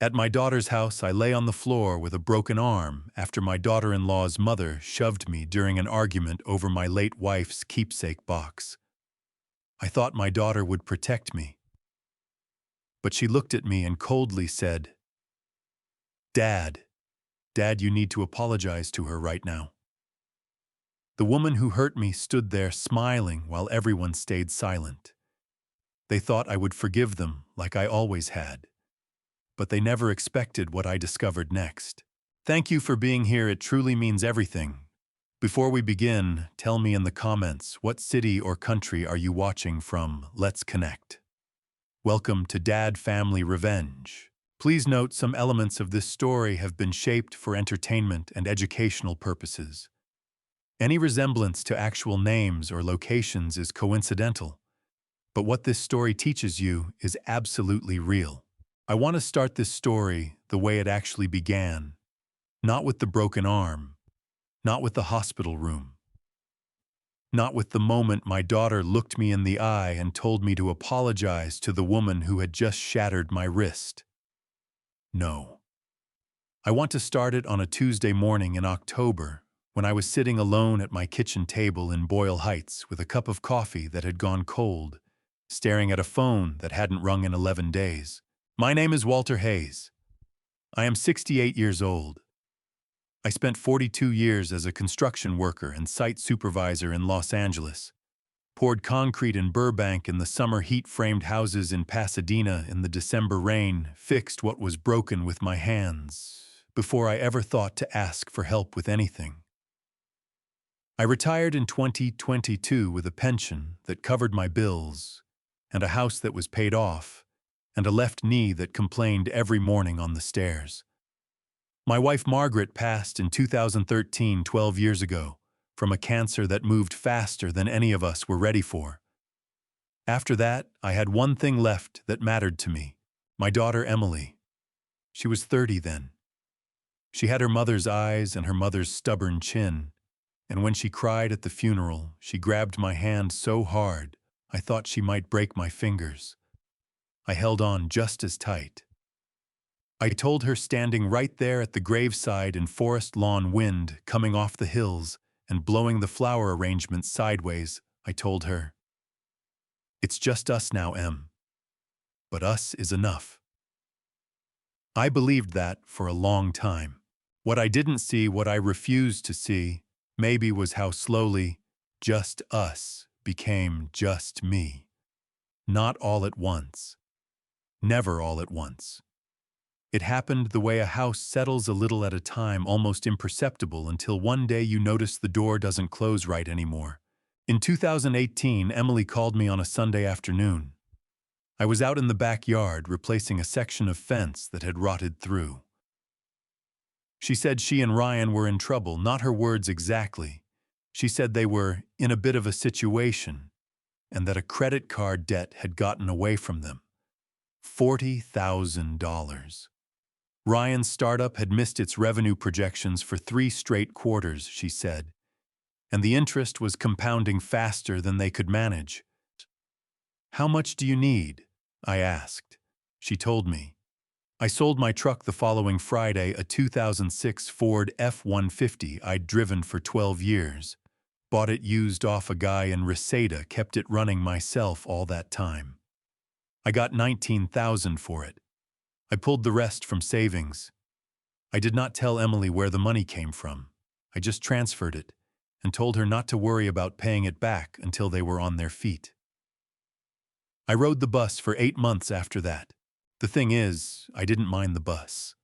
At my daughter's house, I lay on the floor with a broken arm after my daughter-in-law's mother shoved me during an argument over my late wife's keepsake box. I thought my daughter would protect me, but she looked at me and coldly said, "Dad, Dad, you need to apologize to her right now." The woman who hurt me stood there smiling while everyone stayed silent. They thought I would forgive them like I always had, but they never expected what I discovered next. Thank you for being here. It truly means everything. Before we begin, tell me in the comments, what city or country are you watching from? Let's connect. Welcome to Dad Family Revenge. Please note some elements of this story have been shaped for entertainment and educational purposes. Any resemblance to actual names or locations is coincidental, but what this story teaches you is absolutely real. I want to start this story the way it actually began, not with the broken arm, not with the hospital room, not with the moment my daughter looked me in the eye and told me to apologize to the woman who had just shattered my wrist. No. I want to start it on a Tuesday morning in October, when I was sitting alone at my kitchen table in Boyle Heights with a cup of coffee that had gone cold, staring at a phone that hadn't rung in 11 days. My name is Walter Hayes. I am 68 years old. I spent 42 years as a construction worker and site supervisor in Los Angeles, poured concrete in Burbank in the summer heat, framed houses in Pasadena in the December rain, fixed what was broken with my hands, before I ever thought to ask for help with anything. I retired in 2022 with a pension that covered my bills, and a house that was paid off, and a left knee that complained every morning on the stairs. My wife Margaret passed in 2013, 12 years ago, from a cancer that moved faster than any of us were ready for. After that, I had one thing left that mattered to me: my daughter Emily. She was 30 then. She had her mother's eyes and her mother's stubborn chin, and when she cried at the funeral, she grabbed my hand so hard I thought she might break my fingers. I held on just as tight. I told her, standing right there at the graveside in forest lawn wind coming off the hills and blowing the flower arrangements sideways, I told her, "It's just us now, Em. But us is enough." I believed that for a long time. What I didn't see, what I refused to see, maybe, was how slowly just us became just me. Not all at once. Never all at once. It happened the way a house settles, a little at a time, almost imperceptible, until one day you notice the door doesn't close right anymore. In 2018, Emily called me on a Sunday afternoon. I was out in the backyard replacing a section of fence that had rotted through. She said she and Ryan were in trouble, not her words exactly. She said they were in a bit of a situation and that a credit card debt had gotten away from them. $40,000. Ryan's startup had missed its revenue projections for 3 straight quarters, she said, and the interest was compounding faster than they could manage. "How much do you need?" I asked. She told me. I sold my truck the following Friday, a 2006 Ford F-150 I'd driven for 12 years. Bought it used off a guy in Reseda, kept it running myself all that time. I got $19,000 for it. I pulled the rest from savings. I did not tell Emily where the money came from. I just transferred it and told her not to worry about paying it back until they were on their feet. I rode the bus for 8 months after that. The thing is, I didn't mind the bus.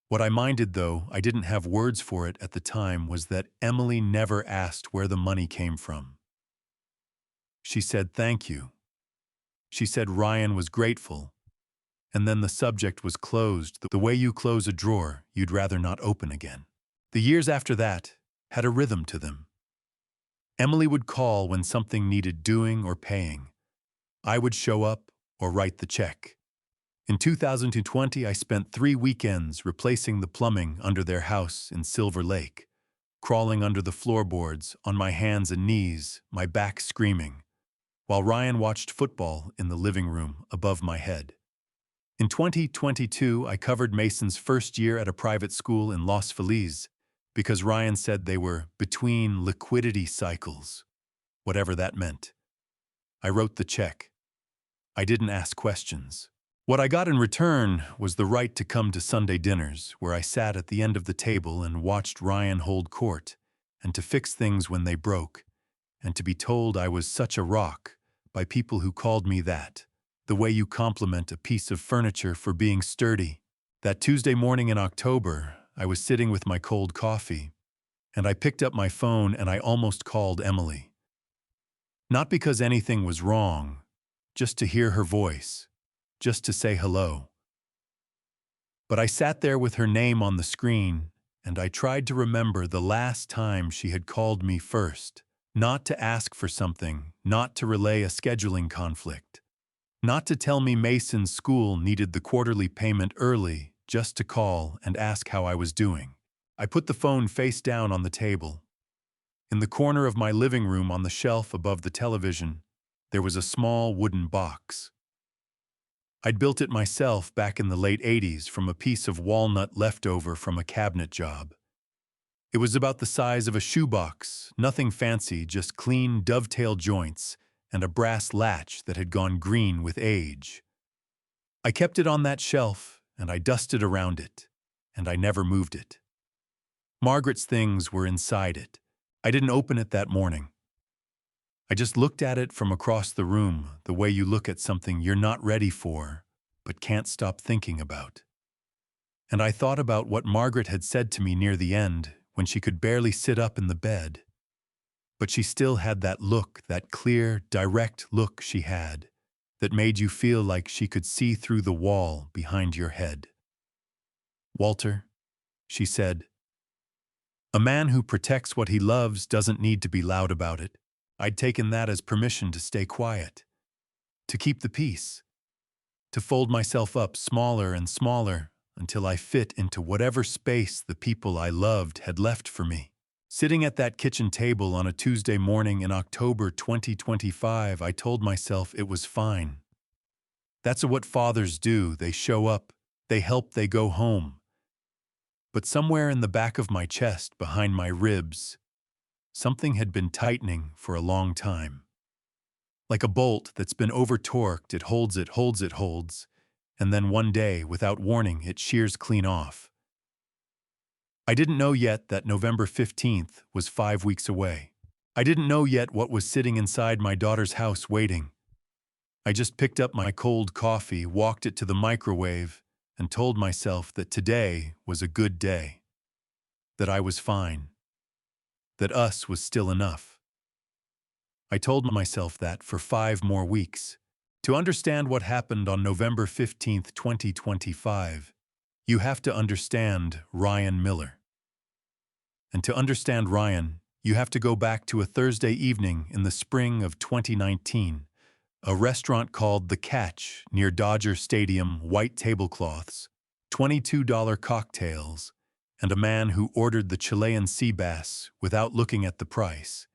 What I minded, though I didn't have words for it at the time, was that Emily never asked where the money came from. She said thank you. She said Ryan was grateful. And then the subject was closed, the way you close a drawer you'd rather not open again. The years after that had a rhythm to them. Emily would call when something needed doing or paying. I would show up or write the check. In 2020, I spent 3 weekends replacing the plumbing under their house in Silver Lake, crawling under the floorboards on my hands and knees, my back screaming, while Ryan watched football in the living room above my head. In 2022, I covered Mason's first year at a private school in Los Feliz because Ryan said they were between liquidity cycles, whatever that meant. I wrote the check. I didn't ask questions. What I got in return was the right to come to Sunday dinners, where I sat at the end of the table and watched Ryan hold court, and to fix things when they broke, and to be told I was such a rock by people who called me that, the way you compliment a piece of furniture for being sturdy. That Tuesday morning in October, I was sitting with my cold coffee, and I picked up my phone and I almost called Emily. Not because anything was wrong, just to hear her voice, just to say hello. But I sat there with her name on the screen, and I tried to remember the last time she had called me first, not to ask for something, not to relay a scheduling conflict, not to tell me Mason's school needed the quarterly payment early, just to call and ask how I was doing. I put the phone face down on the table. In the corner of my living room on the shelf above the television, there was a small wooden box. I'd built it myself back in the late 80s from a piece of walnut left over from a cabinet job. It was about the size of a shoebox, nothing fancy, just clean dovetail joints and a brass latch that had gone green with age. I kept it on that shelf, and I dusted around it, and I never moved it. Margaret's things were inside it. I didn't open it that morning. I just looked at it from across the room, the way you look at something you're not ready for, but can't stop thinking about. And I thought about what Margaret had said to me near the end, when she could barely sit up in the bed. But she still had that look, that clear, direct look she had, that made you feel like she could see through the wall behind your head. "Walter," she said, "a man who protects what he loves doesn't need to be loud about it." I'd taken that as permission to stay quiet, to keep the peace, to fold myself up smaller and smaller until I fit into whatever space the people I loved had left for me. Sitting at that kitchen table on a Tuesday morning in October 2025, I told myself it was fine. That's what fathers do. They show up, they help, they go home. But somewhere in the back of my chest, behind my ribs, something had been tightening for a long time. Like a bolt that's been over-torqued, it holds, and then one day, without warning, it shears clean off. I didn't know yet that November 15th was 5 weeks away. I didn't know yet what was sitting inside my daughter's house waiting. I just picked up my cold coffee, walked it to the microwave, and told myself that today was a good day, that I was fine, that us was still enough. I told myself that for 5 more weeks. To understand what happened on November 15th, 2025, you have to understand Ryan Miller. And to understand Ryan, you have to go back to a Thursday evening in the spring of 2019, a restaurant called The Catch near Dodger Stadium, white tablecloths, $22 cocktails, and a man who ordered the Chilean sea bass without looking at the price,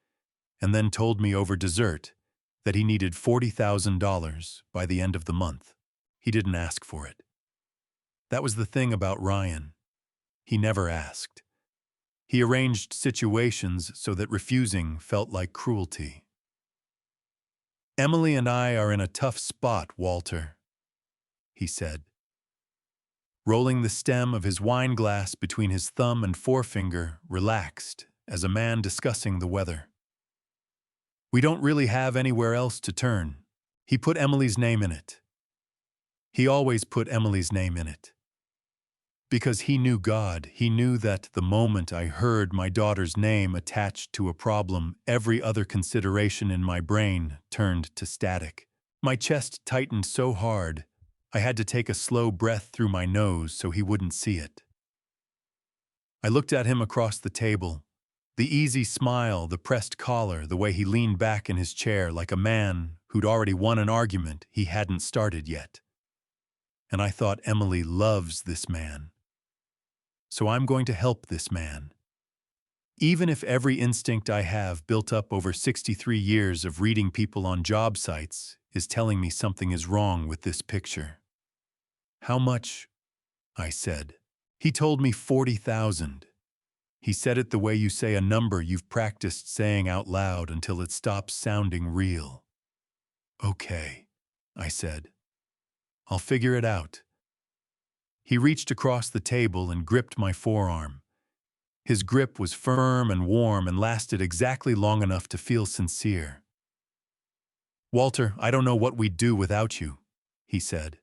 and then told me over dessert that he needed $40,000 by the end of the month. He didn't ask for it. That was the thing about Ryan. He never asked. He arranged situations so that refusing felt like cruelty. "Emily and I are in a tough spot, Walter," he said, rolling the stem of his wine glass between his thumb and forefinger, relaxed, as a man discussing the weather. "We don't really have anywhere else to turn." He put Emily's name in it. He always put Emily's name in it. Because he knew God, he knew that the moment I heard my daughter's name attached to a problem, every other consideration in my brain turned to static. My chest tightened so hard, I had to take a slow breath through my nose so he wouldn't see it. I looked at him across the table, the easy smile, the pressed collar, the way he leaned back in his chair like a man who'd already won an argument he hadn't started yet. And I thought, Emily loves this man. So I'm going to help this man. Even if every instinct I have built up over 63 years of reading people on job sites is telling me something is wrong with this picture. How much? I said. He told me 40,000. He said it the way you say a number you've practiced saying out loud until it stops sounding real. Okay, I said. I'll figure it out. He reached across the table and gripped my forearm. His grip was firm and warm and lasted exactly long enough to feel sincere. Walter, I don't know what we'd do without you, he said.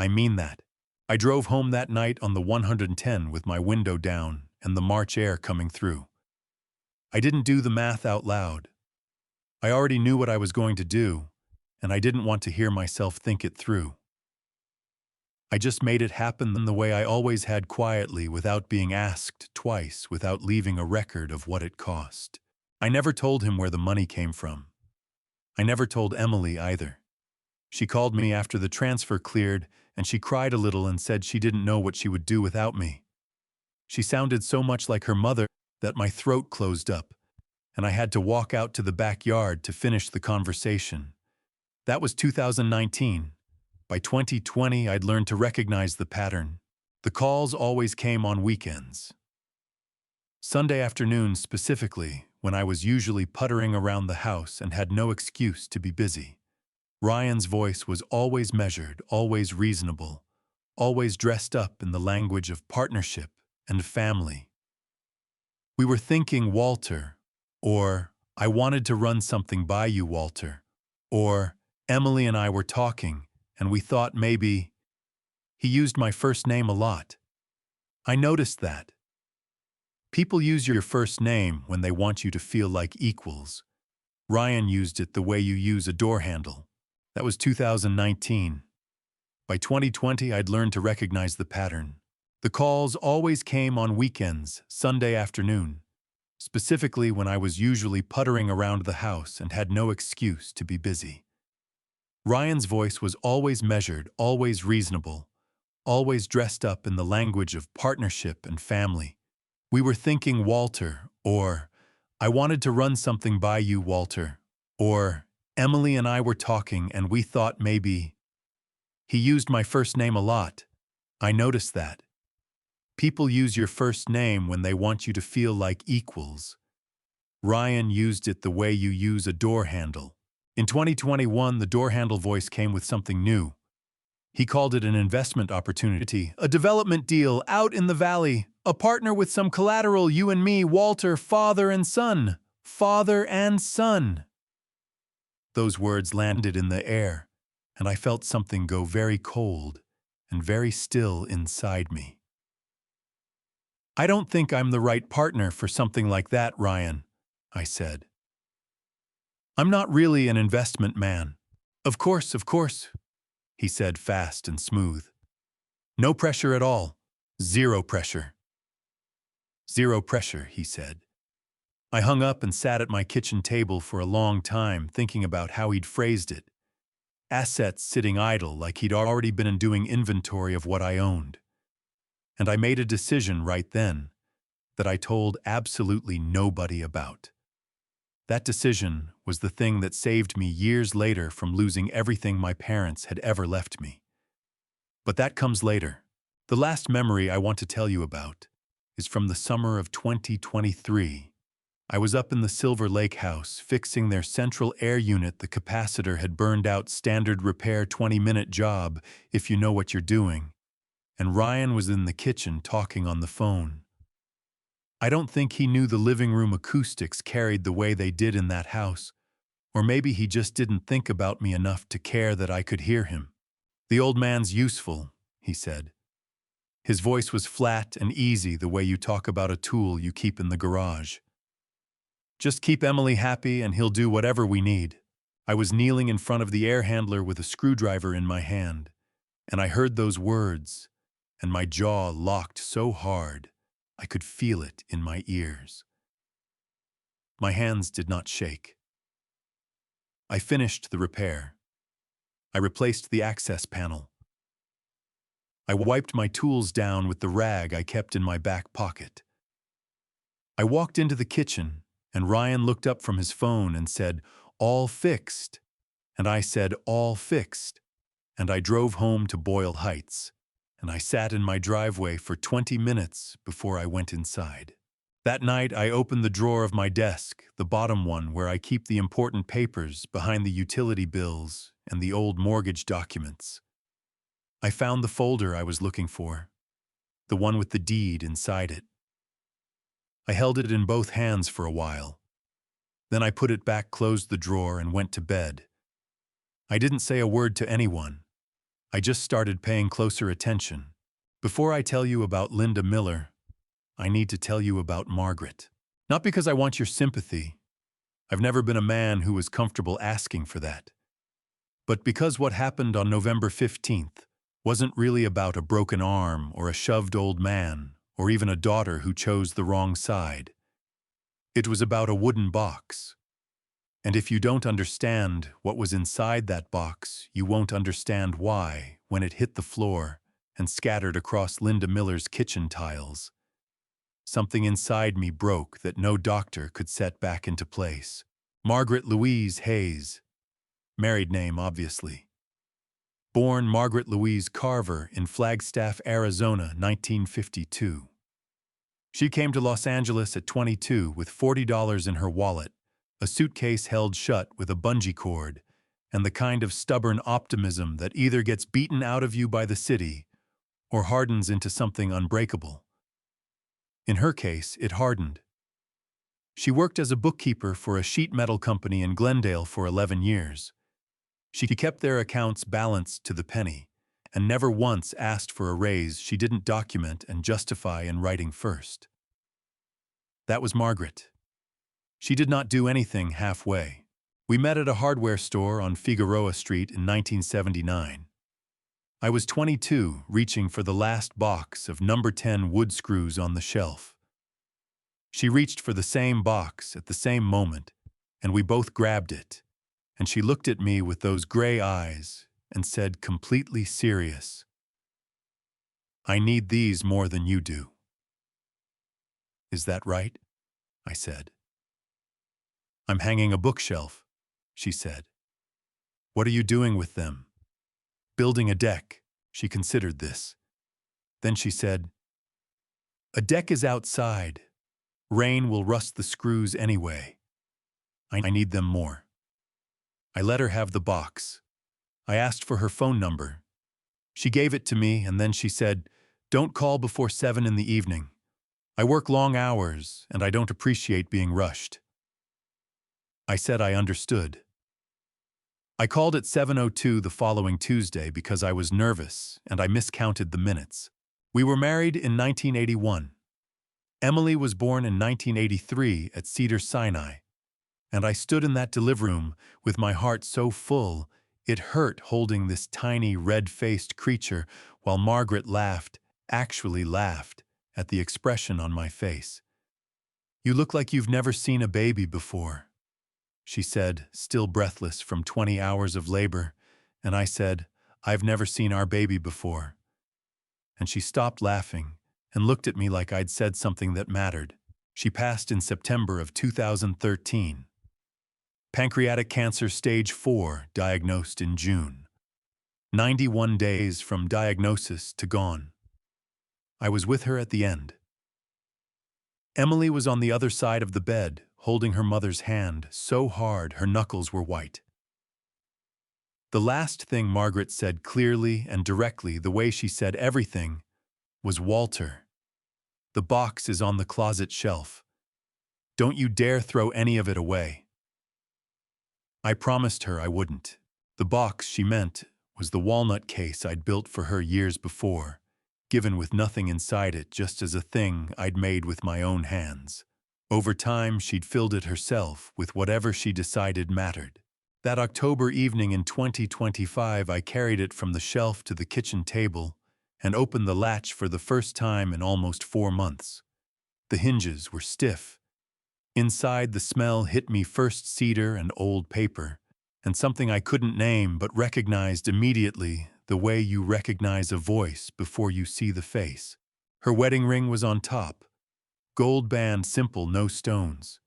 I mean that. I drove home that night on the 110 with my window down and the March air coming through. I didn't do the math out loud. I already knew what I was going to do, and I didn't want to hear myself think it through. I just made it happen the way I always had, quietly, without being asked twice, without leaving a record of what it cost. I never told him where the money came from. I never told Emily either. She called me after the transfer cleared, and she cried a little and said she didn't know what she would do without me. She sounded so much like her mother that my throat closed up, and I had to walk out to the backyard to finish the conversation. That was 2019. By 2020, I'd learned to recognize the pattern. The calls always came on weekends. Sunday afternoons specifically, when I was usually puttering around the house and had no excuse to be busy. Ryan's voice was always measured, always reasonable, always dressed up in the language of partnership and family. We were thinking, Walter, or I wanted to run something by you, Walter, or Emily and I were talking, and we thought maybe. He used my first name a lot. I noticed that. People use your first name when they want you to feel like equals. Ryan used it the way you use a door handle. That was 2019. By 2020, I'd learned to recognize the pattern. The calls always came on weekends, Sunday afternoon, specifically when I was usually puttering around the house and had no excuse to be busy. Ryan's voice was always measured, always reasonable, always dressed up in the language of partnership and family. We were thinking, Walter, or I wanted to run something by you, Walter, or Emily and I were talking and we thought maybe. He used my first name a lot. I noticed that. People use your first name when they want you to feel like equals. Ryan used it the way you use a door handle. In 2021, the door handle voice came with something new. He called it an investment opportunity, a development deal out in the valley, a partner with some collateral, you and me, Walter, father and son. Father and son. Those words landed in the air, and I felt something go very cold and very still inside me. I don't think I'm the right partner for something like that, Ryan, I said. I'm not really an investment man. Of course, he said fast and smooth. No pressure at all. Zero pressure. Zero pressure, he said. I hung up and sat at my kitchen table for a long time thinking about how he'd phrased it. Assets sitting idle, like he'd already been doing inventory of what I owned. And I made a decision right then that I told absolutely nobody about. That decision was the thing that saved me years later from losing everything my parents had ever left me. But that comes later. The last memory I want to tell you about is from the summer of 2023. I was up in the Silver Lake house fixing their central air unit. The capacitor had burned out, standard repair, 20-minute job, if you know what you're doing. And Ryan was in the kitchen talking on the phone. I don't think he knew the living room acoustics carried the way they did in that house, or maybe he just didn't think about me enough to care that I could hear him. The old man's useful, he said. His voice was flat and easy, the way you talk about a tool you keep in the garage. Just keep Emily happy and he'll do whatever we need. I was kneeling in front of the air handler with a screwdriver in my hand, and I heard those words, and my jaw locked so hard I could feel it in my ears. My hands did not shake. I finished the repair. I replaced the access panel. I wiped my tools down with the rag I kept in my back pocket. I walked into the kitchen, and Ryan looked up from his phone and said, "All fixed." And I said, "All fixed." and I drove home to Boyle Heights, and I sat in my driveway for 20 minutes before I went inside. That night, I opened the drawer of my desk, the bottom one where I keep the important papers behind the utility bills and the old mortgage documents. I found the folder I was looking for, the one with the deed inside it. I held it in both hands for a while. Then I put it back, closed the drawer, and went to bed. I didn't say a word to anyone. I just started paying closer attention. Before I tell you about Linda Miller, I need to tell you about Margaret. Not because I want your sympathy. I've never been a man who was comfortable asking for that. But because what happened on November 15th wasn't really about a broken arm or a shoved old man or even a daughter who chose the wrong side. It was about a wooden box. And if you don't understand what was inside that box, you won't understand why when it hit the floor and scattered across Linda Miller's kitchen tiles. Something inside me broke that no doctor could set back into place. Margaret Louise Hayes. Married name, obviously. Born Margaret Louise Carver in Flagstaff, Arizona, 1952. She came to Los Angeles at 22 with $40 in her wallet, a suitcase held shut with a bungee cord, and the kind of stubborn optimism that either gets beaten out of you by the city or hardens into something unbreakable. In her case, it hardened. She worked as a bookkeeper for a sheet metal company in Glendale for 11 years. She kept their accounts balanced to the penny and never once asked for a raise she didn't document and justify in writing first. That was Margaret. She did not do anything halfway. We met at a hardware store on Figueroa Street in 1979. I was 22, reaching for the last box of number 10 wood screws on the shelf. She reached for the same box at the same moment, and we both grabbed it. And she looked at me with those gray eyes and said, completely serious, "I need these more than you do." "Is that right?" I said. "I'm hanging a bookshelf," she said. "What are you doing with them?" "Building a deck." She considered this. Then she said, "A deck is outside. Rain will rust the screws anyway. I need them more." I let her have the box. I asked for her phone number. She gave it to me, and then she said, "Don't call before 7 in the evening. I work long hours, and I don't appreciate being rushed." I said I understood. I called at 7:02 the following Tuesday because I was nervous and I miscounted the minutes. We were married in 1981. Emily was born in 1983 at Cedars-Sinai, and I stood in that delivery room with my heart so full it hurt holding this tiny red-faced creature while Margaret laughed, actually laughed, at the expression on my face. "You look like you've never seen a baby before," she said, still breathless from 20 hours of labor, and I said, "I've never seen our baby before." And she stopped laughing and looked at me like I'd said something that mattered. She passed in September of 2013. Pancreatic cancer stage 4, diagnosed in June. 91 days from diagnosis to gone. I was with her at the end. Emily was on the other side of the bed, holding her mother's hand so hard her knuckles were white. The last thing Margaret said clearly and directly, the way she said everything, was, "Walter, the box is on the closet shelf. Don't you dare throw any of it away." I promised her I wouldn't. The box she meant was the walnut case I'd built for her years before, given with nothing inside it, just as a thing I'd made with my own hands. Over time, she'd filled it herself with whatever she decided mattered. That October evening in 2025, I carried it from the shelf to the kitchen table and opened the latch for the first time in almost 4 months. The hinges were stiff. Inside, the smell hit me, first cedar and old paper, and something I couldn't name but recognized immediately, the way you recognize a voice before you see the face. Her wedding ring was on top. Gold band, simple, no stones.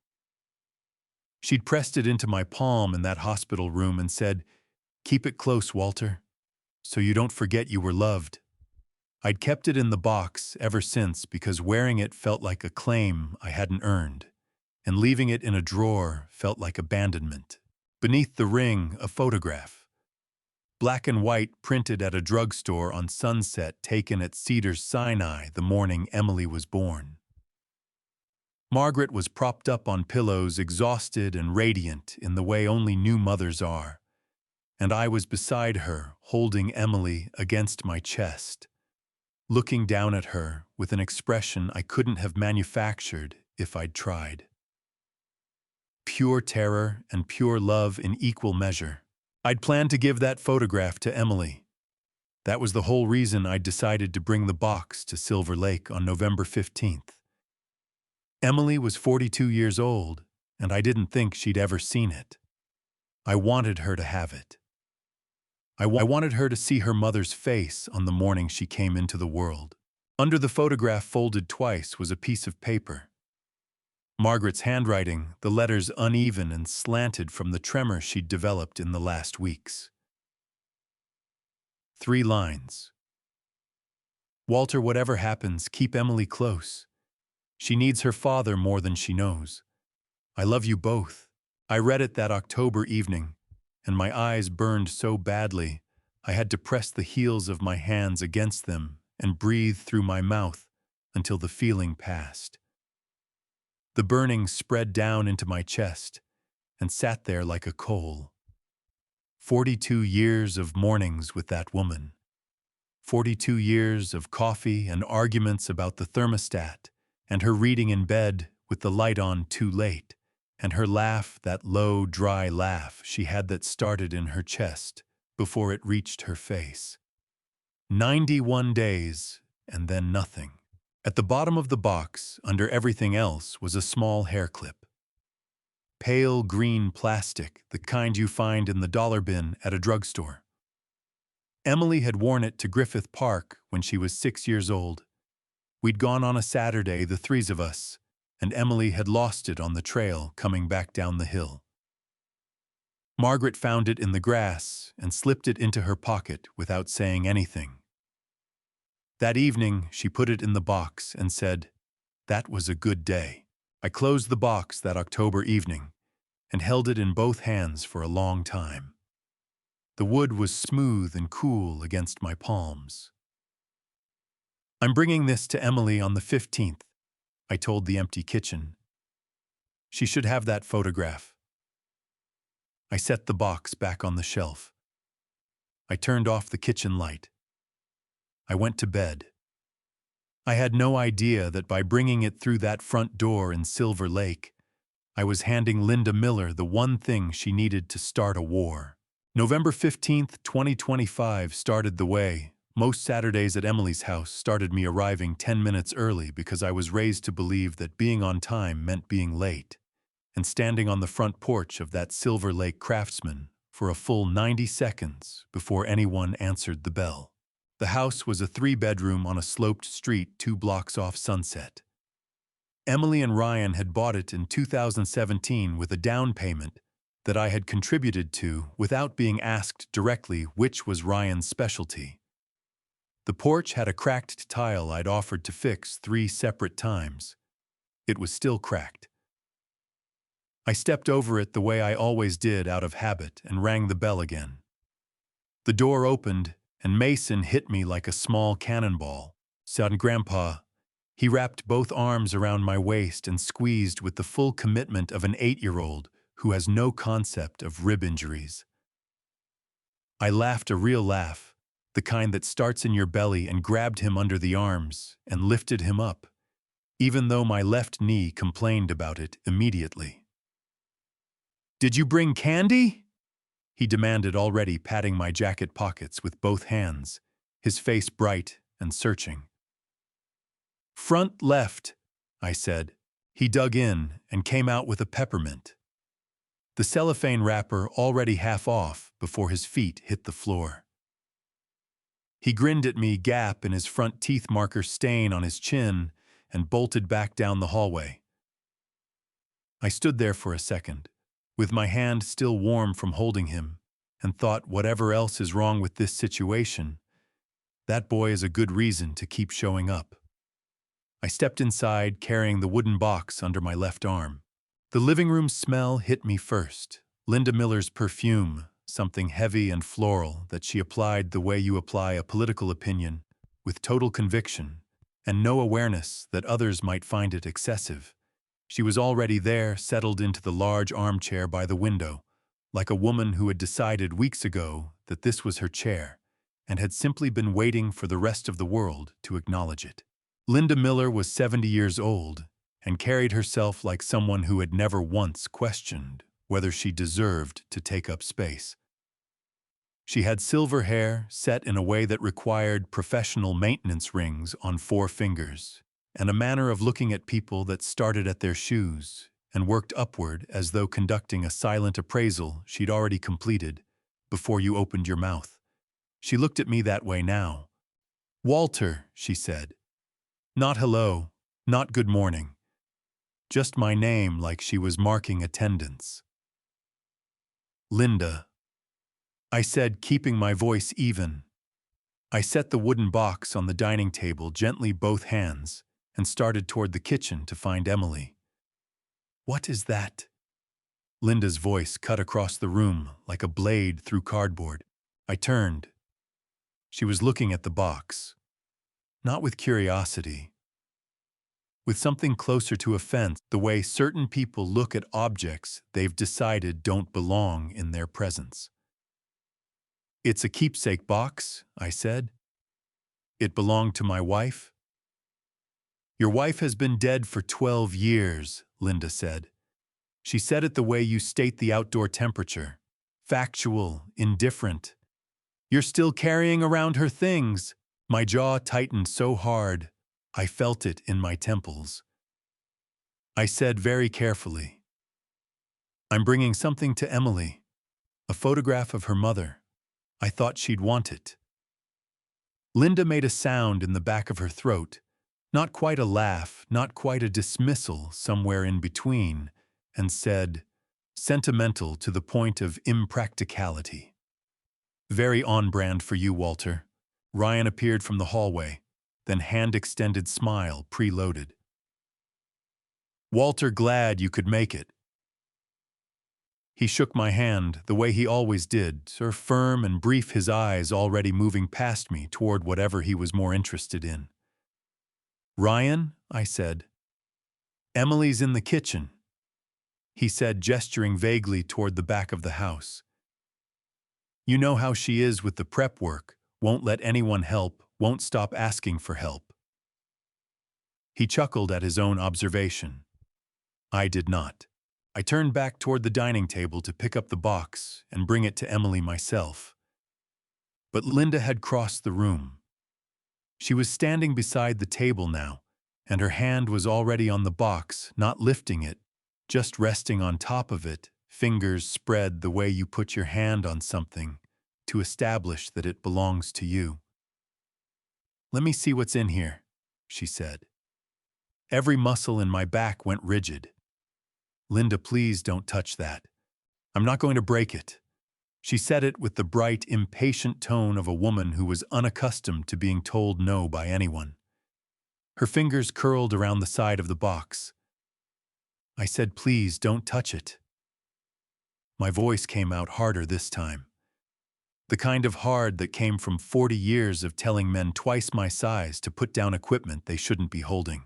She'd pressed it into my palm in that hospital room and said, "Keep it close, Walter. so you don't forget you were loved. I'd kept it in the box ever since because wearing it felt like a claim I hadn't earned, and leaving it in a drawer felt like abandonment. Beneath the ring, a photograph. Black and white, printed at a drugstore on Sunset, taken at Cedars-Sinai the morning Emily was born. Margaret was propped up on pillows, exhausted and radiant in the way only new mothers are, and I was beside her, holding Emily against my chest, looking down at her with an expression I couldn't have manufactured if I'd tried. Pure terror and pure love in equal measure. I'd planned to give that photograph to Emily. That was the whole reason I'd decided to bring the box to Silver Lake on November 15th. Emily was 42 years old, and I didn't think she'd ever seen it. I wanted her to have it. I wanted her to see her mother's face on the morning she came into the world. Under the photograph, folded twice, was a piece of paper. Margaret's handwriting, the letters uneven and slanted from the tremor she'd developed in the last weeks. 3 lines. Walter, whatever happens, keep Emily close. She needs her father more than she knows. I love you both. I read it that October evening, and my eyes burned so badly I had to press the heels of my hands against them and breathe through my mouth until the feeling passed. The burning spread down into my chest and sat there like a coal. 42 years of mornings with that woman. 42 years of coffee and arguments about the thermostat, and her reading in bed with the light on too late, and her laugh, that low, dry laugh she had that started in her chest before it reached her face. 91 days, and then nothing. At the bottom of the box, under everything else, was a small hair clip. Pale green plastic, the kind you find in the dollar bin at a drugstore. Emily had worn it to Griffith Park when she was 6 years old. We'd gone on a Saturday, the 3 of us, and Emily had lost it on the trail coming back down the hill. Margaret found it in the grass and slipped it into her pocket without saying anything. That evening, she put it in the box and said, "That was a good day." I closed the box that October evening and held it in both hands for a long time. The wood was smooth and cool against my palms. "I'm bringing this to Emily on the 15th, I told the empty kitchen. "She should have that photograph." I set the box back on the shelf. I turned off the kitchen light. I went to bed. I had no idea that by bringing it through that front door in Silver Lake, I was handing Linda Miller the one thing she needed to start a war. November 15th, 2025 started the way. Most Saturdays at Emily's house started me arriving 10 minutes early because I was raised to believe that being on time meant being late, and standing on the front porch of that Silver Lake Craftsman for a full 90 seconds before anyone answered the bell. The house was a 3-bedroom on a sloped street 2 blocks off Sunset. Emily and Ryan had bought it in 2017 with a down payment that I had contributed to without being asked directly which was Ryan's specialty. The porch had a cracked tile I'd offered to fix 3 separate times. It was still cracked. I stepped over it the way I always did out of habit and rang the bell again. The door opened, and Mason hit me like a small cannonball. "Son, Grandpa." He wrapped both arms around my waist and squeezed with the full commitment of an 8-year-old who has no concept of rib injuries. I laughed a real laugh, the kind that starts in your belly, and grabbed him under the arms and lifted him up, even though my left knee complained about it immediately. "Did you bring candy?" he demanded, already patting my jacket pockets with both hands, his face bright and searching. "Front left," I said. He dug in and came out with a peppermint, the cellophane wrapper already half off before his feet hit the floor. He grinned at me, gap in his front teeth marker stain on his chin, and bolted back down the hallway. I stood there for a second, with my hand still warm from holding him, and thought whatever else is wrong with this situation, that boy is a good reason to keep showing up. I stepped inside, carrying the wooden box under my left arm. The living room smell hit me first. Linda Miller's perfume, something heavy and floral that she applied the way you apply a political opinion, with total conviction, and no awareness that others might find it excessive. She was already there, settled into the large armchair by the window, like a woman who had decided weeks ago that this was her chair, and had simply been waiting for the rest of the world to acknowledge it. Linda Miller was 70 years old and carried herself like someone who had never once questioned whether she deserved to take up space. She had silver hair set in a way that required professional maintenance rings on 4 fingers, and a manner of looking at people that started at their shoes and worked upward as though conducting a silent appraisal she'd already completed before you opened your mouth. She looked at me that way now. "Walter," she said. Not hello, not good morning. Just my name, like she was marking attendance. "Linda," I said, keeping my voice even. I set the wooden box on the dining table gently both hands and started toward the kitchen to find Emily. "What is that?" Linda's voice cut across the room like a blade through cardboard. I turned. She was looking at the box. Not with curiosity. With something closer to offense, the way certain people look at objects they've decided don't belong in their presence. "It's a keepsake box," I said. "It belonged to my wife." "Your wife has been dead for 12 years, Linda said. She said it the way you state the outdoor temperature. Factual, indifferent. You're still carrying around her things." My jaw tightened so hard, I felt it in my temples. I said very carefully, "I'm bringing something to Emily. A photograph of her mother. I thought she'd want it." Linda made a sound in the back of her throat, not quite a laugh, not quite a dismissal, somewhere in between, and said, sentimental to the point of impracticality. "Very on-brand for you, Walter." Ryan appeared from the hallway, then hand-extended smile preloaded. "Walter, glad you could make it." He shook my hand the way he always did, so firm and brief, his eyes already moving past me toward whatever he was more interested in. "Ryan," I said. "Emily's in the kitchen," he said, gesturing vaguely toward the back of the house. "You know how she is with the prep work. Won't let anyone help, won't stop asking for help." He chuckled at his own observation. I did not. I turned back toward the dining table to pick up the box and bring it to Emily myself. But Linda had crossed the room. She was standing beside the table now, and her hand was already on the box, not lifting it, just resting on top of it, fingers spread the way you put your hand on something to establish that it belongs to you. "Let me see what's in here," she said. Every muscle in my back went rigid. "Linda, please don't touch that. I'm not going to break it." She said it with the bright, impatient tone of a woman who was unaccustomed to being told no by anyone. Her fingers curled around the side of the box. I said, "Please don't touch it." My voice came out harder this time. The kind of hard that came from 40 years of telling men twice my size to put down equipment they shouldn't be holding.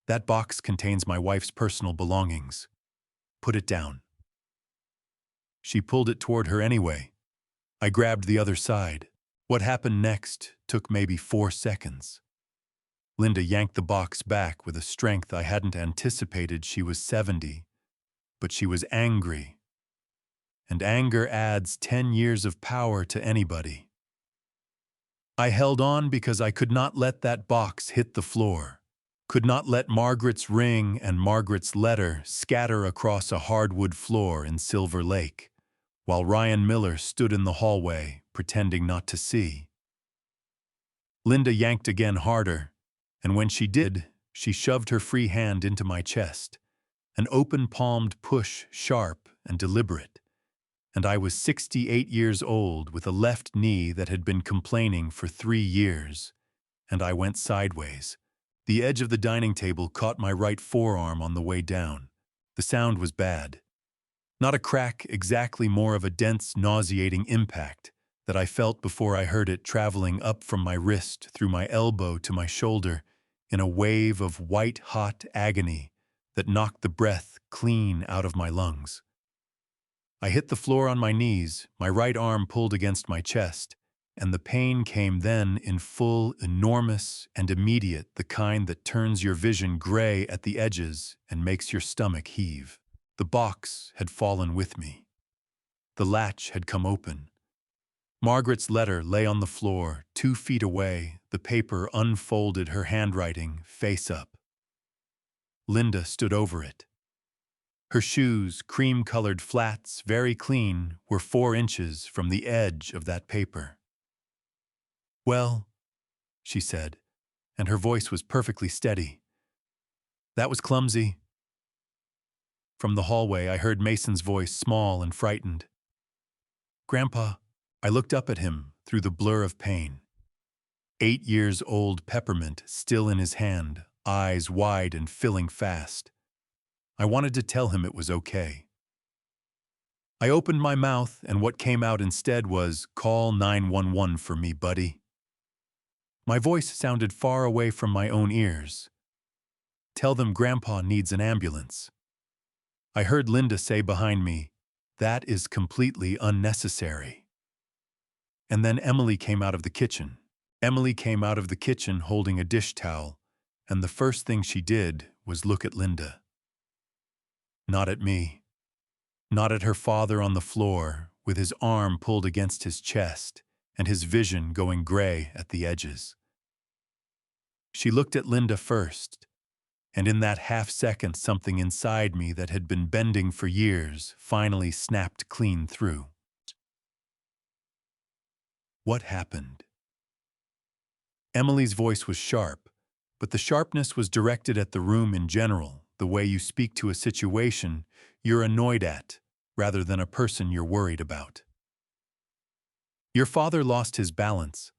"That box contains my wife's personal belongings. Put it down." She pulled it toward her anyway. I grabbed the other side. What happened next took maybe 4 seconds. Linda yanked the box back with a strength I hadn't anticipated. She was 70, but she was angry. And anger adds 10 years of power to anybody. I held on because I could not let that box hit the floor, could not let Margaret's ring and Margaret's letter scatter across a hardwood floor in Silver Lake, while Ryan Miller stood in the hallway, pretending not to see. Linda yanked again harder, and when she did, she shoved her free hand into my chest, an open-palmed push, sharp and deliberate. and I was 68 years old with a left knee that had been complaining for 3 years, and I went sideways. The edge of the dining table caught my right forearm on the way down. The sound was bad. Not a crack exactly, more of a dense, nauseating impact that I felt before I heard it traveling up from my wrist through my elbow to my shoulder in a wave of white-hot agony that knocked the breath clean out of my lungs. I hit the floor on my knees, my right arm pulled against my chest, and the pain came then in full, enormous, and immediate, the kind that turns your vision gray at the edges and makes your stomach heave. The box had fallen with me. The latch had come open. Margaret's letter lay on the floor, 2 feet away, the paper unfolded, her handwriting face up. Linda stood over it. Her shoes, cream-colored flats, very clean, were 4 inches from the edge of that paper. "Well," she said, and her voice was perfectly steady. "That was clumsy." From the hallway, I heard Mason's voice, small and frightened. "Grandpa," I looked up at him through the blur of pain. 8-year-old peppermint still in his hand, eyes wide and filling fast. I wanted to tell him it was okay. I opened my mouth, and what came out instead was, "Call 911 for me, buddy." My voice sounded far away from my own ears. "Tell them Grandpa needs an ambulance." I heard Linda say behind me, "That is completely unnecessary." And then Emily came out of the kitchen. Emily came out of the kitchen holding a dish towel, and the first thing she did was look at Linda. Not at me. Not at her father on the floor, with his arm pulled against his chest and his vision going gray at the edges. She looked at Linda first, and in that half-second something inside me that had been bending for years finally snapped clean through. What happened? Emily's voice was sharp, but the sharpness was directed at the room in general, the way you speak to a situation you're annoyed at, rather than a person you're worried about. "Your father lost his balance,"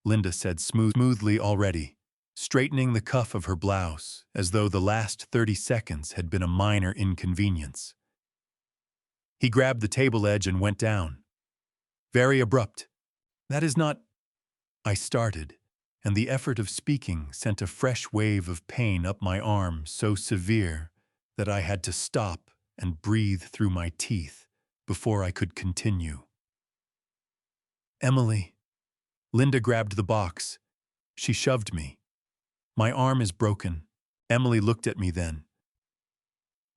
Linda said smoothly already, straightening the cuff of her blouse, as though the last 30 seconds had been a minor inconvenience. "He grabbed the table edge and went down. Very abrupt." "That is not—" I started, and the effort of speaking sent a fresh wave of pain up my arm, so severe that I had to stop and breathe through my teeth before I could continue. "Emily." Linda grabbed the box. She shoved me. "My arm is broken." Emily looked at me then.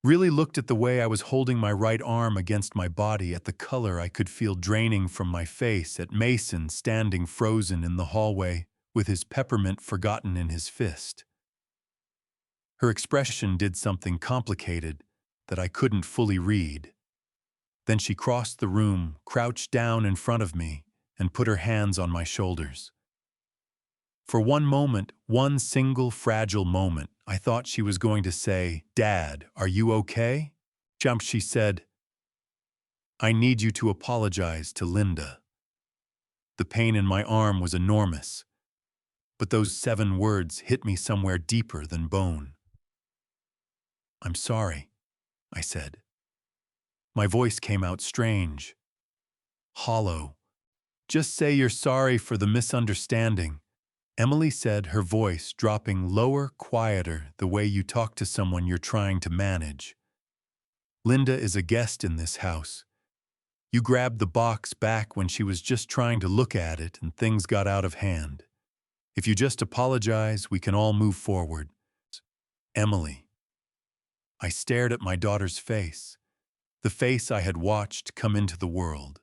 Really looked at the way I was holding my right arm against my body, at the color I could feel draining from my face, at Mason standing frozen in the hallway with his peppermint forgotten in his fist. Her expression did something complicated that I couldn't fully read. Then she crossed the room, crouched down in front of me, and put her hands on my shoulders. For one moment, one single fragile moment, I thought she was going to say, "Dad, are you okay?" She said, "I need you to apologize to Linda." The pain in my arm was enormous, but those 7 words hit me somewhere deeper than bone. "I'm sorry," I said. My voice came out strange, hollow. "Just say you're sorry for the misunderstanding," Emily said, her voice dropping lower, quieter, the way you talk to someone you're trying to manage. "Linda is a guest in this house. You grabbed the box back when she was just trying to look at it and things got out of hand. If you just apologize, we can all move forward." Emily. I stared at my daughter's face, the face I had watched come into the world,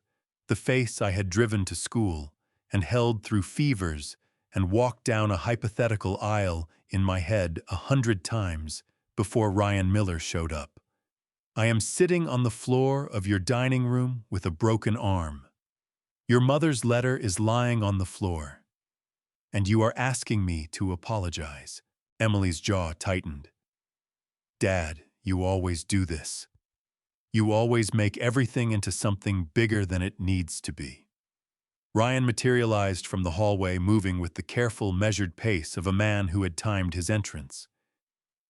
the face I had driven to school and held through fevers and walked down a hypothetical aisle in my head 100 times before Ryan Miller showed up. "I am sitting on the floor of your dining room with a broken arm. Your mother's letter is lying on the floor. And you are asking me to apologize." Emily's jaw tightened. "Dad, you always do this." You always make everything into something bigger than it needs to be. Ryan materialized from the hallway, moving with the careful, measured pace of a man who had timed his entrance.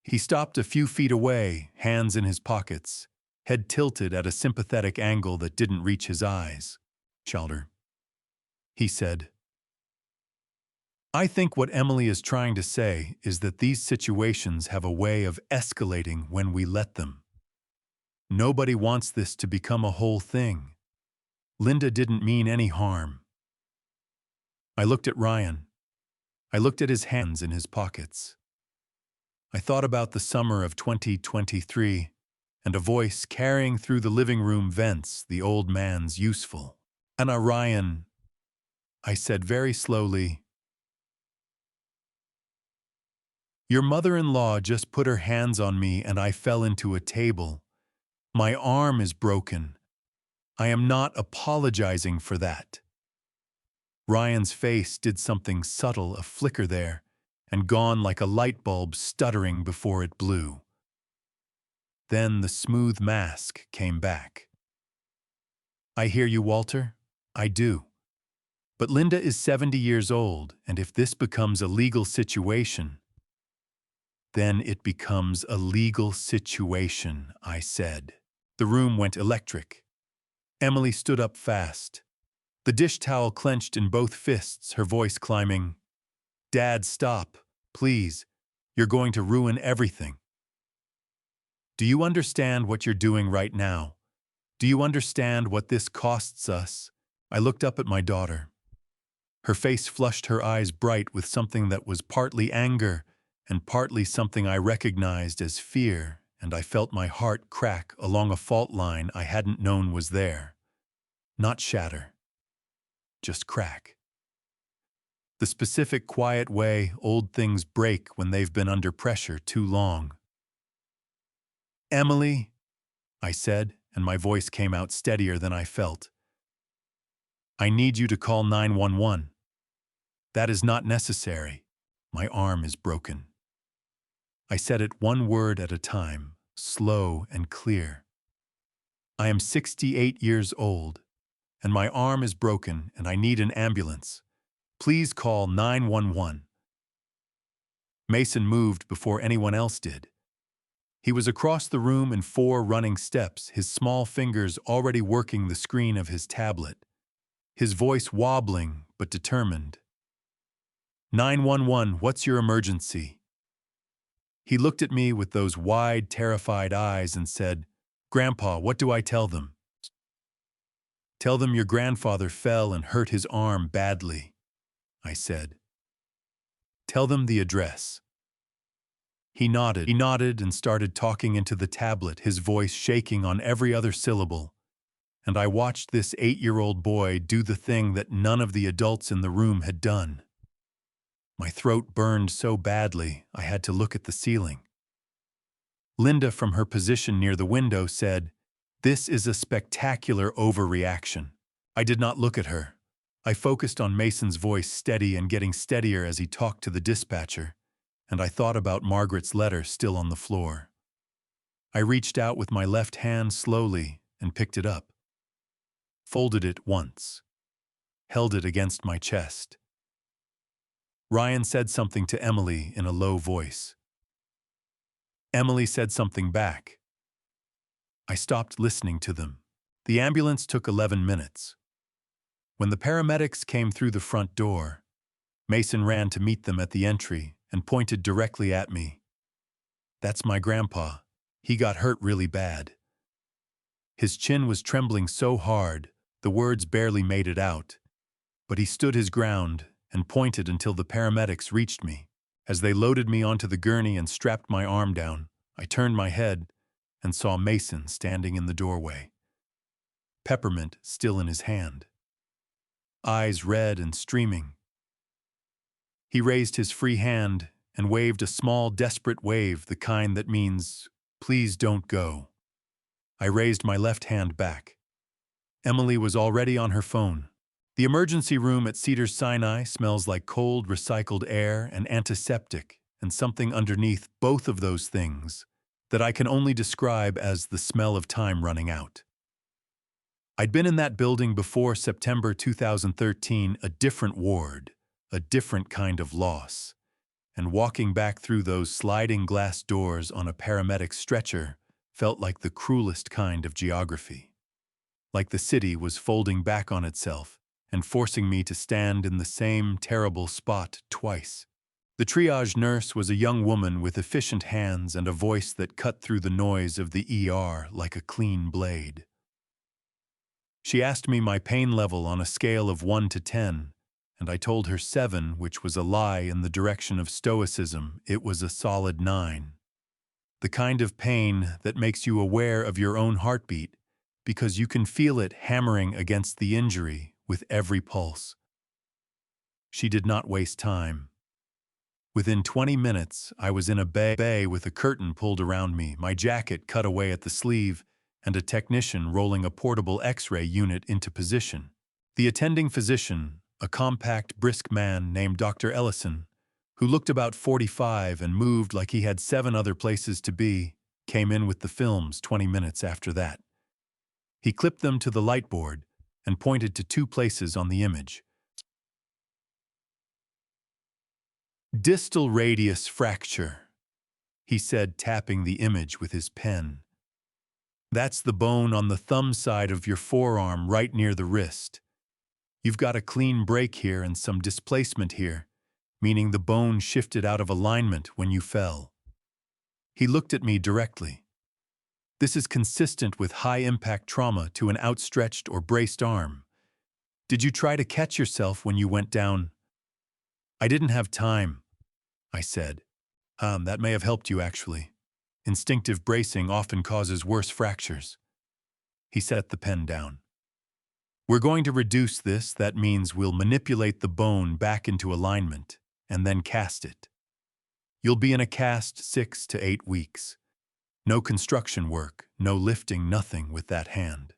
He stopped a few feet away, hands in his pockets, head tilted at a sympathetic angle that didn't reach his eyes. "Shoulder," he said. "I think what Emily is trying to say is that these situations have a way of escalating when we let them. Nobody wants this to become a whole thing. Linda didn't mean any harm." I looked at Ryan. I looked at his hands in his pockets. I thought about the summer of 2023 and a voice carrying through the living room vents the old man's useful. "Anna, Ryan," I said very slowly, "your mother-in-law just put her hands on me and I fell into a table. My arm is broken. I am not apologizing for that." Ryan's face did something subtle, a flicker there, and gone like a light bulb stuttering before it blew. Then the smooth mask came back. "I hear you, Walter. I do. But Linda is 70 years old, and if this becomes a legal situation, then it becomes a legal situation," I said. The room went electric. Emily stood up fast, the dish towel clenched in both fists, her voice climbing. "Dad, stop, please. You're going to ruin everything. Do you understand what you're doing right now? Do you understand what this costs us?" I looked up at my daughter. Her face flushed, her eyes bright with something that was partly anger and partly something I recognized as fear, and I felt my heart crack along a fault line I hadn't known was there. Not shatter, just crack. The specific, quiet way old things break when they've been under pressure too long. "Emily," I said, and my voice came out steadier than I felt, "I need you to call 911. That is not necessary. My arm is broken." I said it one word at a time, slow and clear. "I am 68 years old, and my arm is broken, and I need an ambulance. Please call 911. Mason moved before anyone else did. He was across the room in 4 running steps, his small fingers already working the screen of his tablet, his voice wobbling but determined. 911, what's your emergency?" He looked at me with those wide, terrified eyes and said, "Grandpa, what do I tell them?" "Tell them your grandfather fell and hurt his arm badly," I said. "Tell them the address." He nodded and started talking into the tablet, his voice shaking on every other syllable. And I watched this 8-year-old boy do the thing that none of the adults in the room had done. My throat burned so badly, I had to look at the ceiling. Linda, from her position near the window, said, "This is a spectacular overreaction." I did not look at her. I focused on Mason's voice, steady and getting steadier as he talked to the dispatcher, and I thought about Margaret's letter still on the floor. I reached out with my left hand slowly and picked it up. Folded it once. Held it against my chest. Ryan said something to Emily in a low voice. Emily said something back. I stopped listening to them. The ambulance took 11 minutes. When the paramedics came through the front door, Mason ran to meet them at the entry and pointed directly at me. "That's my grandpa. He got hurt really bad." His chin was trembling so hard, the words barely made it out, but he stood his ground and pointed until the paramedics reached me. As they loaded me onto the gurney and strapped my arm down, I turned my head and saw Mason standing in the doorway, peppermint still in his hand, eyes red and streaming. He raised his free hand and waved a small, desperate wave, the kind that means, "Please don't go." I raised my left hand back. Emily was already on her phone. The emergency room at Cedars-Sinai smells like cold, recycled air and antiseptic, and something underneath both of those things, that I can only describe as the smell of time running out. I'd been in that building before September 2013, a different ward, a different kind of loss. And walking back through those sliding glass doors on a paramedic stretcher felt like the cruelest kind of geography. Like the city was folding back on itself and forcing me to stand in the same terrible spot twice. The triage nurse was a young woman with efficient hands and a voice that cut through the noise of the ER like a clean blade. She asked me my pain level on a scale of 1 to 10, and I told her 7, which was a lie in the direction of stoicism. It was a solid 9. The kind of pain that makes you aware of your own heartbeat because you can feel it hammering against the injury with every pulse. She did not waste time. Within 20 minutes, I was in a bay with a curtain pulled around me, my jacket cut away at the sleeve, and a technician rolling a portable X-ray unit into position. The attending physician, a compact, brisk man named Dr. Ellison, who looked about 45 and moved like he had 7 other places to be, came in with the films 20 minutes after that. He clipped them to the light board and pointed to 2 places on the image. "Distal radius fracture," he said, tapping the image with his pen. "That's the bone on the thumb side of your forearm right near the wrist. You've got a clean break here and some displacement here, meaning the bone shifted out of alignment when you fell." He looked at me directly. "This is consistent with high-impact trauma to an outstretched or braced arm. Did you try to catch yourself when you went down?" "I didn't have time," I said. That may have helped you, actually. Instinctive bracing often causes worse fractures." He set the pen down. "We're going to reduce this. That means we'll manipulate the bone back into alignment and then cast it. You'll be in a cast 6 to 8 weeks. No construction work, no lifting, nothing with that hand."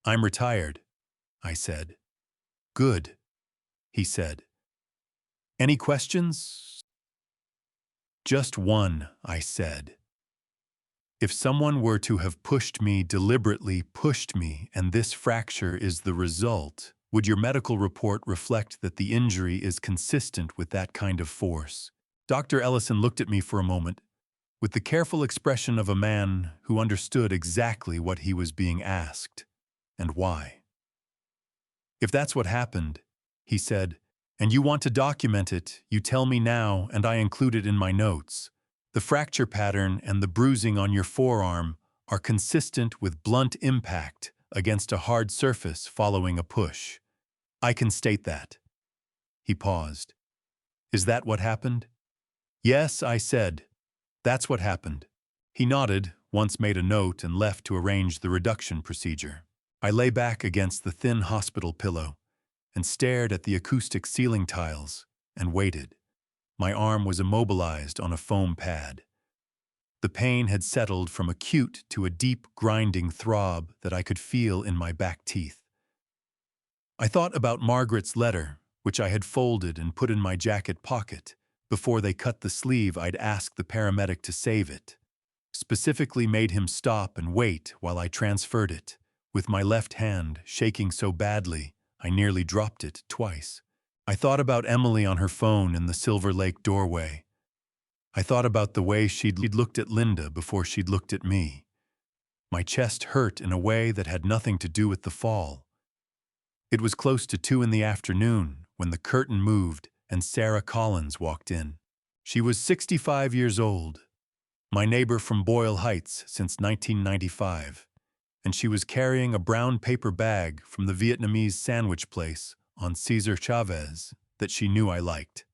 "I'm retired," I said. "Good," he said. "Any questions?" "Just one," I said. "If someone were to have pushed me, deliberately pushed me, and this fracture is the result, would your medical report reflect that the injury is consistent with that kind of force?" Dr. Ellison looked at me for a moment, with the careful expression of a man who understood exactly what he was being asked, and why. "If that's what happened," he said, "and you want to document it, you tell me now and I include it in my notes. The fracture pattern and the bruising on your forearm are consistent with blunt impact against a hard surface following a push. I can state that." He paused. "Is that what happened?" "Yes," I said. "That's what happened." He nodded, once made a note, and left to arrange the reduction procedure. I lay back against the thin hospital pillow and stared at the acoustic ceiling tiles and waited. My arm was immobilized on a foam pad. The pain had settled from acute to a deep, grinding throb that I could feel in my back teeth. I thought about Margaret's letter, which I had folded and put in my jacket pocket. Before they cut the sleeve, I'd asked the paramedic to save it. Specifically made him stop and wait while I transferred it, with my left hand shaking so badly I nearly dropped it twice. I thought about Emily on her phone in the Silver Lake doorway. I thought about the way she'd looked at Linda before she'd looked at me. My chest hurt in a way that had nothing to do with the fall. It was close to 2 in the afternoon when the curtain moved and Sarah Collins walked in. She was 65 years old, my neighbor from Boyle Heights since 1995, and she was carrying a brown paper bag from the Vietnamese sandwich place on Cesar Chavez that she knew I liked,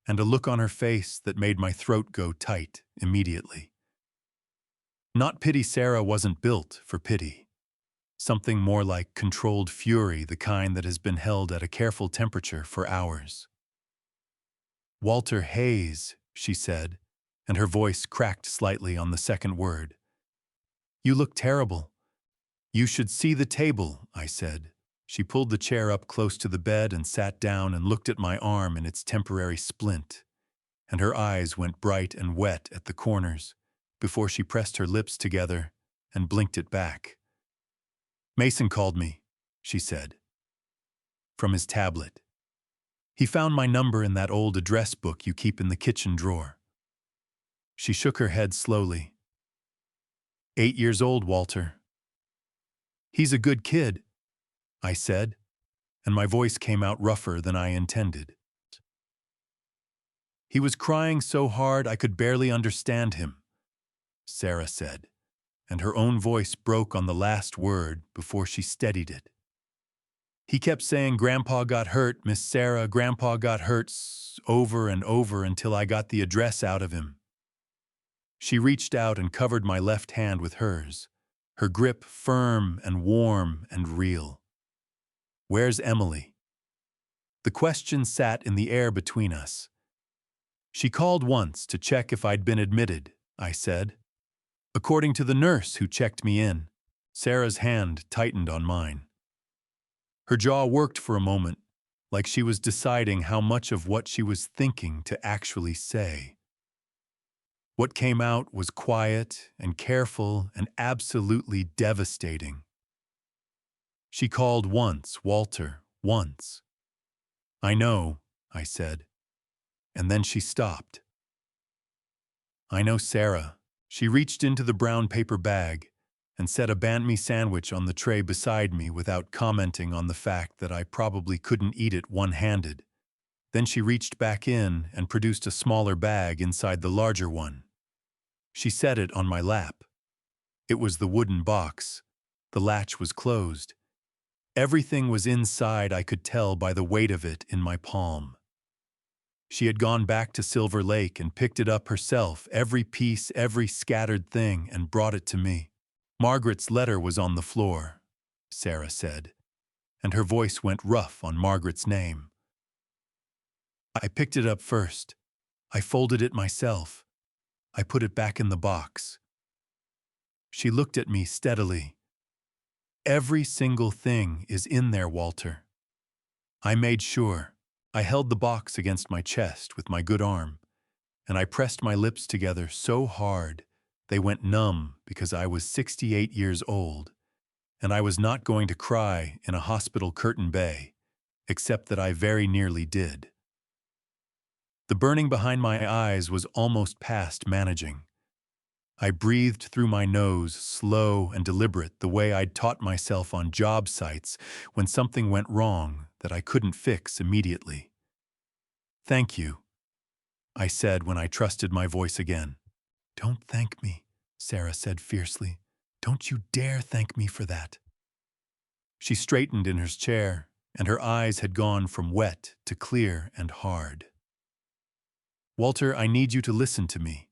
and a look on her face that made my throat go tight immediately. Not pity. Sarah wasn't built for pity. Something more like controlled fury, the kind that has been held at a careful temperature for hours. "Walter Hayes," she said, and her voice cracked slightly on the second word. "You look terrible." "You should see the table," I said. She pulled the chair up close to the bed and sat down and looked at my arm in its temporary splint, and her eyes went bright and wet at the corners, before she pressed her lips together and blinked it back. "Mason called me," she said, from his tablet. "He found my number in that old address book you keep in the kitchen drawer." She shook her head slowly. 8 years old, Walter." "He's a good kid," I said, and my voice came out rougher than I intended. "He was crying so hard I could barely understand him," Sarah said, and her own voice broke on the last word before she steadied it. "He kept saying, 'Grandpa got hurt, Miss Sarah, Grandpa got hurt,' over and over until I got the address out of him." She reached out and covered my left hand with hers, her grip firm and warm and real. "Where's Emily?" The question sat in the air between us. "She called once to check if I'd been admitted," I said. "According to the nurse who checked me in." Sarah's hand tightened on mine. Her jaw worked for a moment, like she was deciding how much of what she was thinking to actually say. What came out was quiet and careful and absolutely devastating. "She called once, Walter, once." "I know," I said, and then she stopped. "I know Sarah." She reached into the brown paper bag and set a banh mi sandwich on the tray beside me without commenting on the fact that I probably couldn't eat it one-handed. Then she reached back in and produced a smaller bag inside the larger one. She set it on my lap. It was the wooden box. The latch was closed. Everything was inside, I could tell by the weight of it in my palm. She had gone back to Silver Lake and picked it up herself, every piece, every scattered thing, and brought it to me. "Margaret's letter was on the floor," Sarah said, and her voice went rough on Margaret's name. "I picked it up first. I folded it myself. I put it back in the box." She looked at me steadily. "Every single thing is in there, Walter." I made sure. I held the box against my chest with my good arm, and I pressed my lips together so hard they went numb because I was 68 years old, and I was not going to cry in a hospital curtain bay, except that I very nearly did. The burning behind my eyes was almost past managing. I breathed through my nose, slow and deliberate, the way I'd taught myself on job sites when something went wrong that I couldn't fix immediately. "Thank you," I said when I trusted my voice again. "Don't thank me," Sarah said fiercely. "Don't you dare thank me for that." She straightened in her chair, and her eyes had gone from wet to clear and hard. "Walter, I need you to listen to me.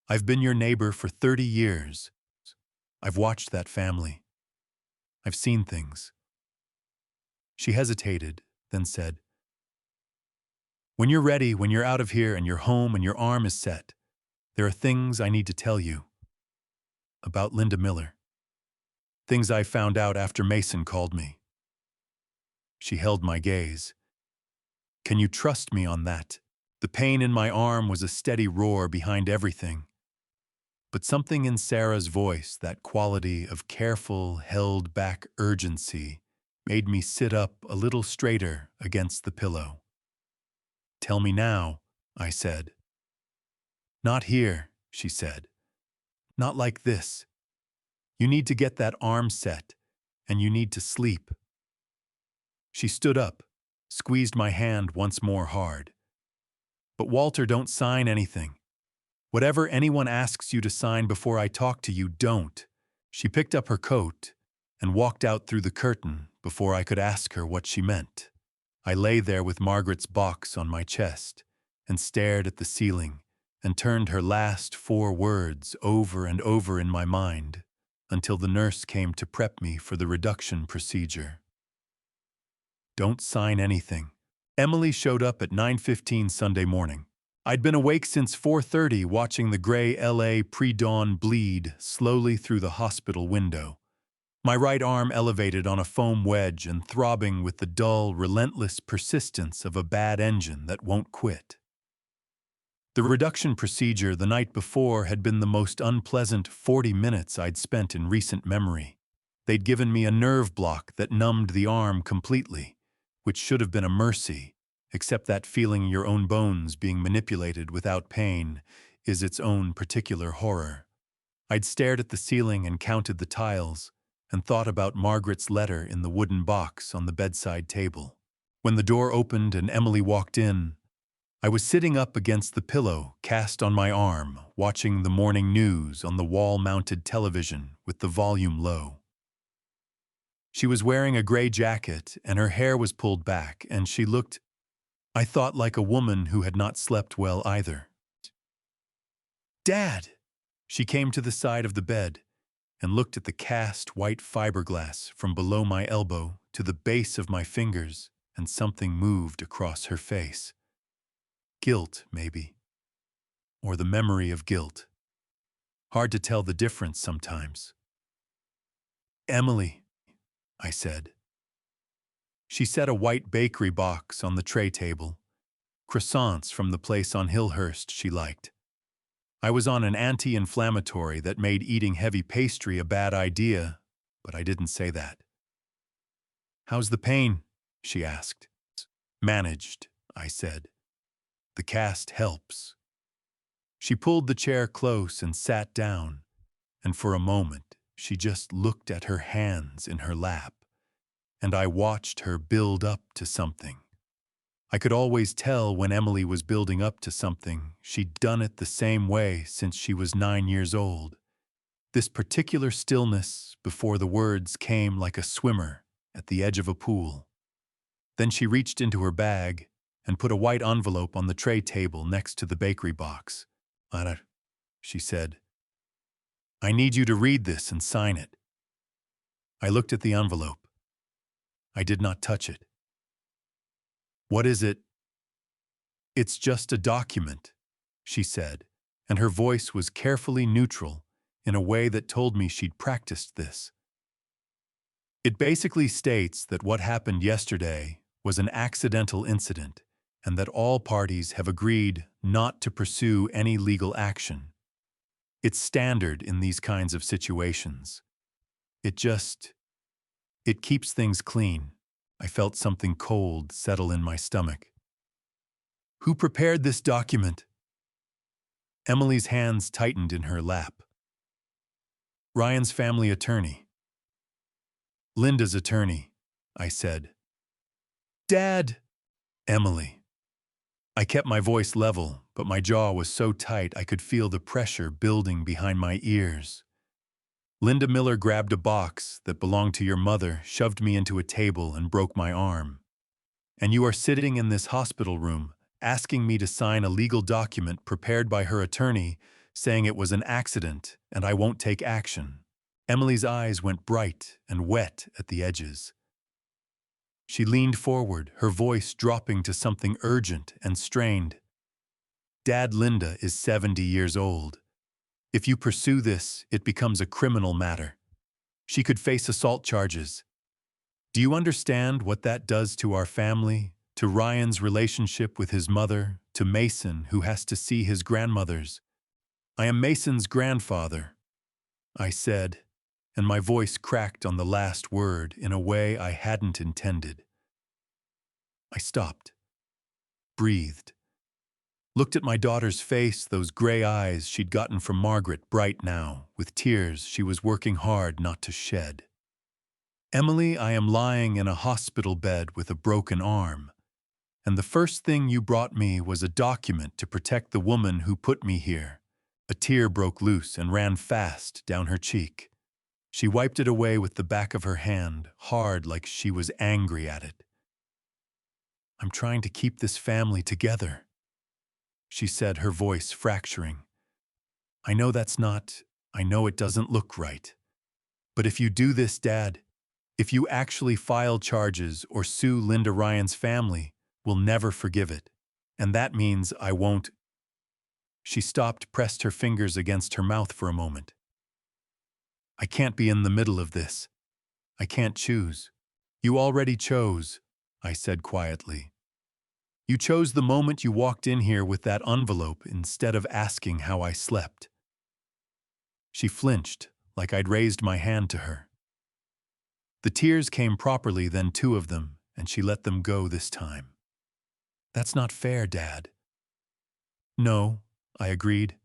I've been your neighbor for 30 years. I've watched that family. I've seen things." She hesitated, then said, "When you're ready, when you're out of here and you're home and your arm is set, there are things I need to tell you about Linda Miller. Things I found out after Mason called me." She held my gaze. "Can you trust me on that?" The pain in my arm was a steady roar behind everything. But something in Sarah's voice, that quality of careful, held-back urgency, made me sit up a little straighter against the pillow. "Tell me now," I said. "Not here," she said. "Not like this. You need to get that arm set, and you need to sleep." She stood up, squeezed my hand once more hard. "But Walter, don't sign anything. Whatever anyone asks you to sign before I talk to you, don't." She picked up her coat and walked out through the curtain before I could ask her what she meant. I lay there with Margaret's box on my chest and stared at the ceiling and turned her last 4 words over and over in my mind until the nurse came to prep me for the reduction procedure. "Don't sign anything." Emily showed up at 9:15 Sunday morning. I'd been awake since 4:30 watching the gray LA pre-dawn bleed slowly through the hospital window. My right arm elevated on a foam wedge and throbbing with the dull, relentless persistence of a bad engine that won't quit. The reduction procedure the night before had been the most unpleasant 40 minutes I'd spent in recent memory. They'd given me a nerve block that numbed the arm completely, which should have been a mercy, except that feeling your own bones being manipulated without pain is its own particular horror. I'd stared at the ceiling and counted the tiles, and thought about Margaret's letter in the wooden box on the bedside table. When the door opened and Emily walked in, I was sitting up against the pillow cast on my arm, watching the morning news on the wall-mounted television with the volume low. She was wearing a gray jacket, and her hair was pulled back, and she looked, I thought, like a woman who had not slept well either. "Dad!" She came to the side of the bed and looked at the cast white fiberglass from below my elbow to the base of my fingers, and something moved across her face. Guilt, maybe. Or the memory of guilt. Hard to tell the difference sometimes. "Emily," I said. She set a white bakery box on the tray table, croissants from the place on Hillhurst she liked. I was on an anti-inflammatory that made eating heavy pastry a bad idea, but I didn't say that. "How's the pain?" she asked. "Managed," I said. "The cast helps." She pulled the chair close and sat down, and for a moment she just looked at her hands in her lap, and I watched her build up to something. I could always tell when Emily was building up to something. She'd done it the same way since she was 9 years old. This particular stillness before the words came like a swimmer at the edge of a pool. Then she reached into her bag and put a white envelope on the tray table next to the bakery box. "Anna," she said, "I need you to read this and sign it." I looked at the envelope. I did not touch it. "What is it?" "It's just a document," she said, and her voice was carefully neutral in a way that told me she'd practiced this. "It basically states that what happened yesterday was an accidental incident and that all parties have agreed not to pursue any legal action. It's standard in these kinds of situations. It keeps things clean." I felt something cold settle in my stomach. "Who prepared this document?" Emily's hands tightened in her lap. "Ryan's family attorney." "Linda's attorney," I said. "Dad!" "Emily." I kept my voice level, but my jaw was so tight I could feel the pressure building behind my ears. "Linda Miller grabbed a box that belonged to your mother, shoved me into a table, and broke my arm. And you are sitting in this hospital room, asking me to sign a legal document prepared by her attorney, saying it was an accident and I won't take action." Emily's eyes went bright and wet at the edges. She leaned forward, her voice dropping to something urgent and strained. "Dad, Linda is 70 years old. If you pursue this, it becomes a criminal matter. She could face assault charges. Do you understand what that does to our family, to Ryan's relationship with his mother, to Mason, who has to see his grandmothers? I am Mason's grandfather," I said, and my voice cracked on the last word in a way I hadn't intended. I stopped, breathed, looked at my daughter's face, those gray eyes she'd gotten from Margaret, bright now, with tears she was working hard not to shed. "Emily, I am lying in a hospital bed with a broken arm, and the first thing you brought me was a document to protect the woman who put me here." A tear broke loose and ran fast down her cheek. She wiped it away with the back of her hand, hard, like she was angry at it. "I'm trying to keep this family together," she said, her voice fracturing. I know it doesn't look right. But if you do this, Dad, if you actually file charges or sue Linda Ryan's family, we'll never forgive it. And that means I won't." She stopped, pressed her fingers against her mouth for a moment. "I can't be in the middle of this. I can't choose." "You already chose," I said quietly. You chose the moment you walked in here with that envelope instead of asking how I slept. She flinched, like I'd raised my hand to her. The tears came properly, then two of them, and she let them go this time. That's not fair, Dad. No, I agreed.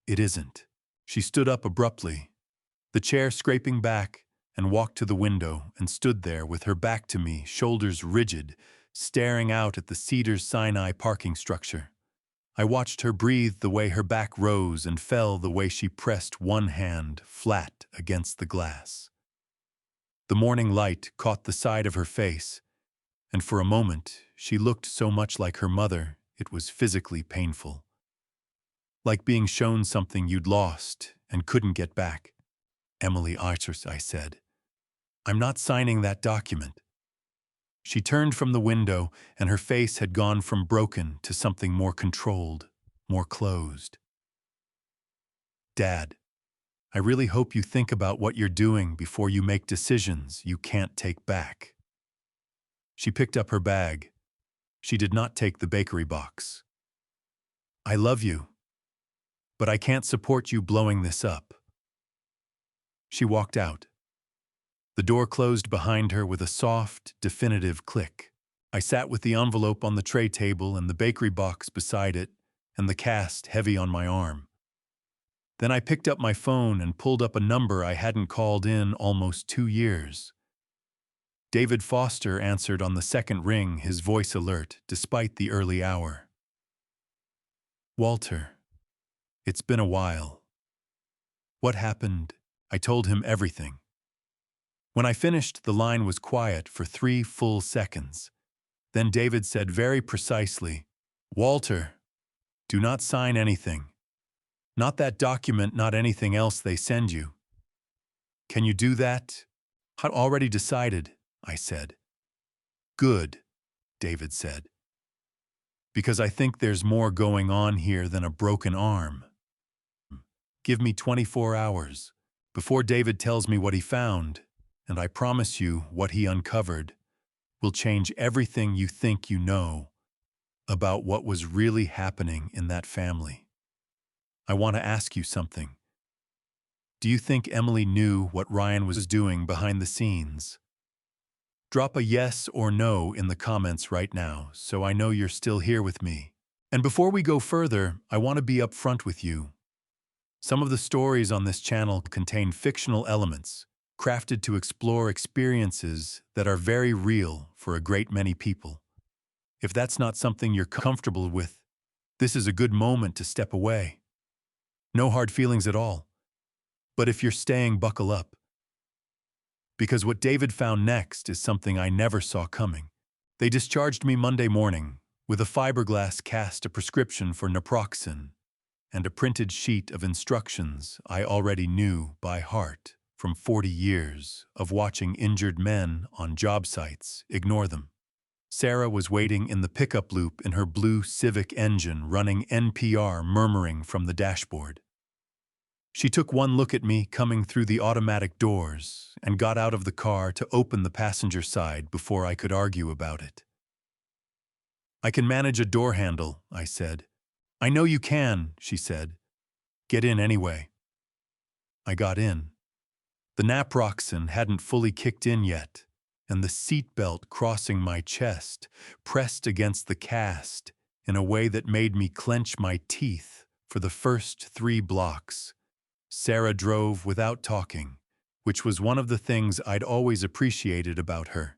It isn't. She stood up abruptly, the chair scraping back, and walked to the window and stood there with her back to me, shoulders rigid, staring out at the Cedars-Sinai parking structure. I watched her breathe the way her back rose and fell the way she pressed one hand flat against the glass. The morning light caught the side of her face, and for a moment she looked so much like her mother it was physically painful. Like being shown something you'd lost and couldn't get back. Emily Archers, I said. I'm not signing that document. She turned from the window, and her face had gone from broken to something more controlled, more closed. Dad, I really hope you think about what you're doing before you make decisions you can't take back. She picked up her bag. She did not take the bakery box. I love you, but I can't support you blowing this up. She walked out. The door closed behind her with a soft, definitive click. I sat with the envelope on the tray table and the bakery box beside it, and the cast heavy on my arm. Then I picked up my phone and pulled up a number I hadn't called in almost 2 years. David Foster answered on the second ring, his voice alert, despite the early hour. Walter, it's been a while. What happened? I told him everything. When I finished, the line was quiet for 3 full seconds. Then David said very precisely, Walter, do not sign anything. Not that document, not anything else they send you. Can you do that? I'd already decided, I said. Good, David said. Because I think there's more going on here than a broken arm. Give me 24 hours before David tells me what he found, and I promise you what he uncovered will change everything you think you know about what was really happening in that family. I want to ask you something. Do you think Emily knew what Ryan was doing behind the scenes? Drop a yes or no in the comments right now so I know you're still here with me. And before we go further, I want to be upfront with you. Some of the stories on this channel contain fictional elements, crafted to explore experiences that are very real for a great many people. If that's not something you're comfortable with, this is a good moment to step away. No hard feelings at all. But if you're staying, buckle up. Because what David found next is something I never saw coming. They discharged me Monday morning with a fiberglass cast, a prescription for naproxen, and a printed sheet of instructions I already knew by heart from 40 years of watching injured men on job sites ignore them. Sarah was waiting in the pickup loop in her blue Civic engine, running NPR, murmuring from the dashboard. She took one look at me coming through the automatic doors and got out of the car to open the passenger side before I could argue about it. I can manage a door handle, I said. I know you can, she said. Get in anyway. I got in. The naproxen hadn't fully kicked in yet, and the seatbelt crossing my chest pressed against the cast in a way that made me clench my teeth for the first 3 blocks. Sarah drove without talking, which was one of the things I'd always appreciated about her.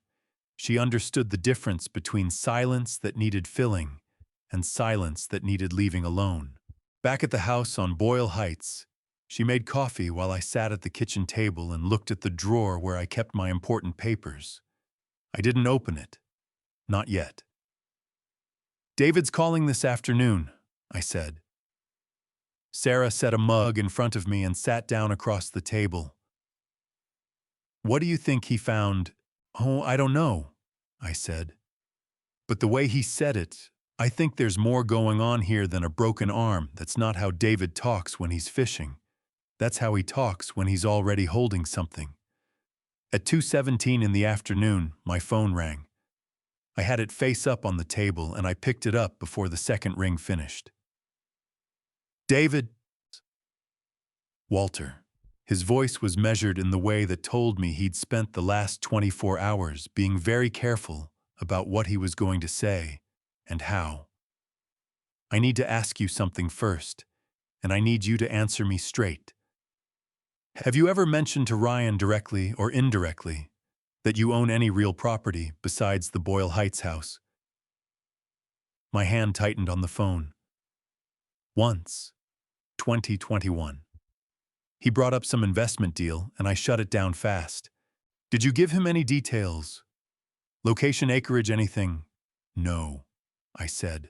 She understood the difference between silence that needed filling and silence that needed leaving alone. Back at the house on Boyle Heights, she made coffee while I sat at the kitchen table and looked at the drawer where I kept my important papers. I didn't open it. Not yet. David's calling this afternoon, I said. Sarah set a mug in front of me and sat down across the table. What do you think he found? Oh, I don't know, I said. But the way he said it, I think there's more going on here than a broken arm. That's not how David talks when he's fishing. That's how he talks when he's already holding something. At 2:17 in the afternoon, my phone rang. I had it face up on the table and I picked it up before the second ring finished. David. Walter. His voice was measured in the way that told me he'd spent the last 24 hours being very careful about what he was going to say and how. I need to ask you something first, and I need you to answer me straight. Have you ever mentioned to Ryan directly or indirectly that you own any real property besides the Boyle Heights house? My hand tightened on the phone. Once. 2021. He brought up some investment deal, and I shut it down fast. Did you give him any details? Location, acreage, anything? No, I said.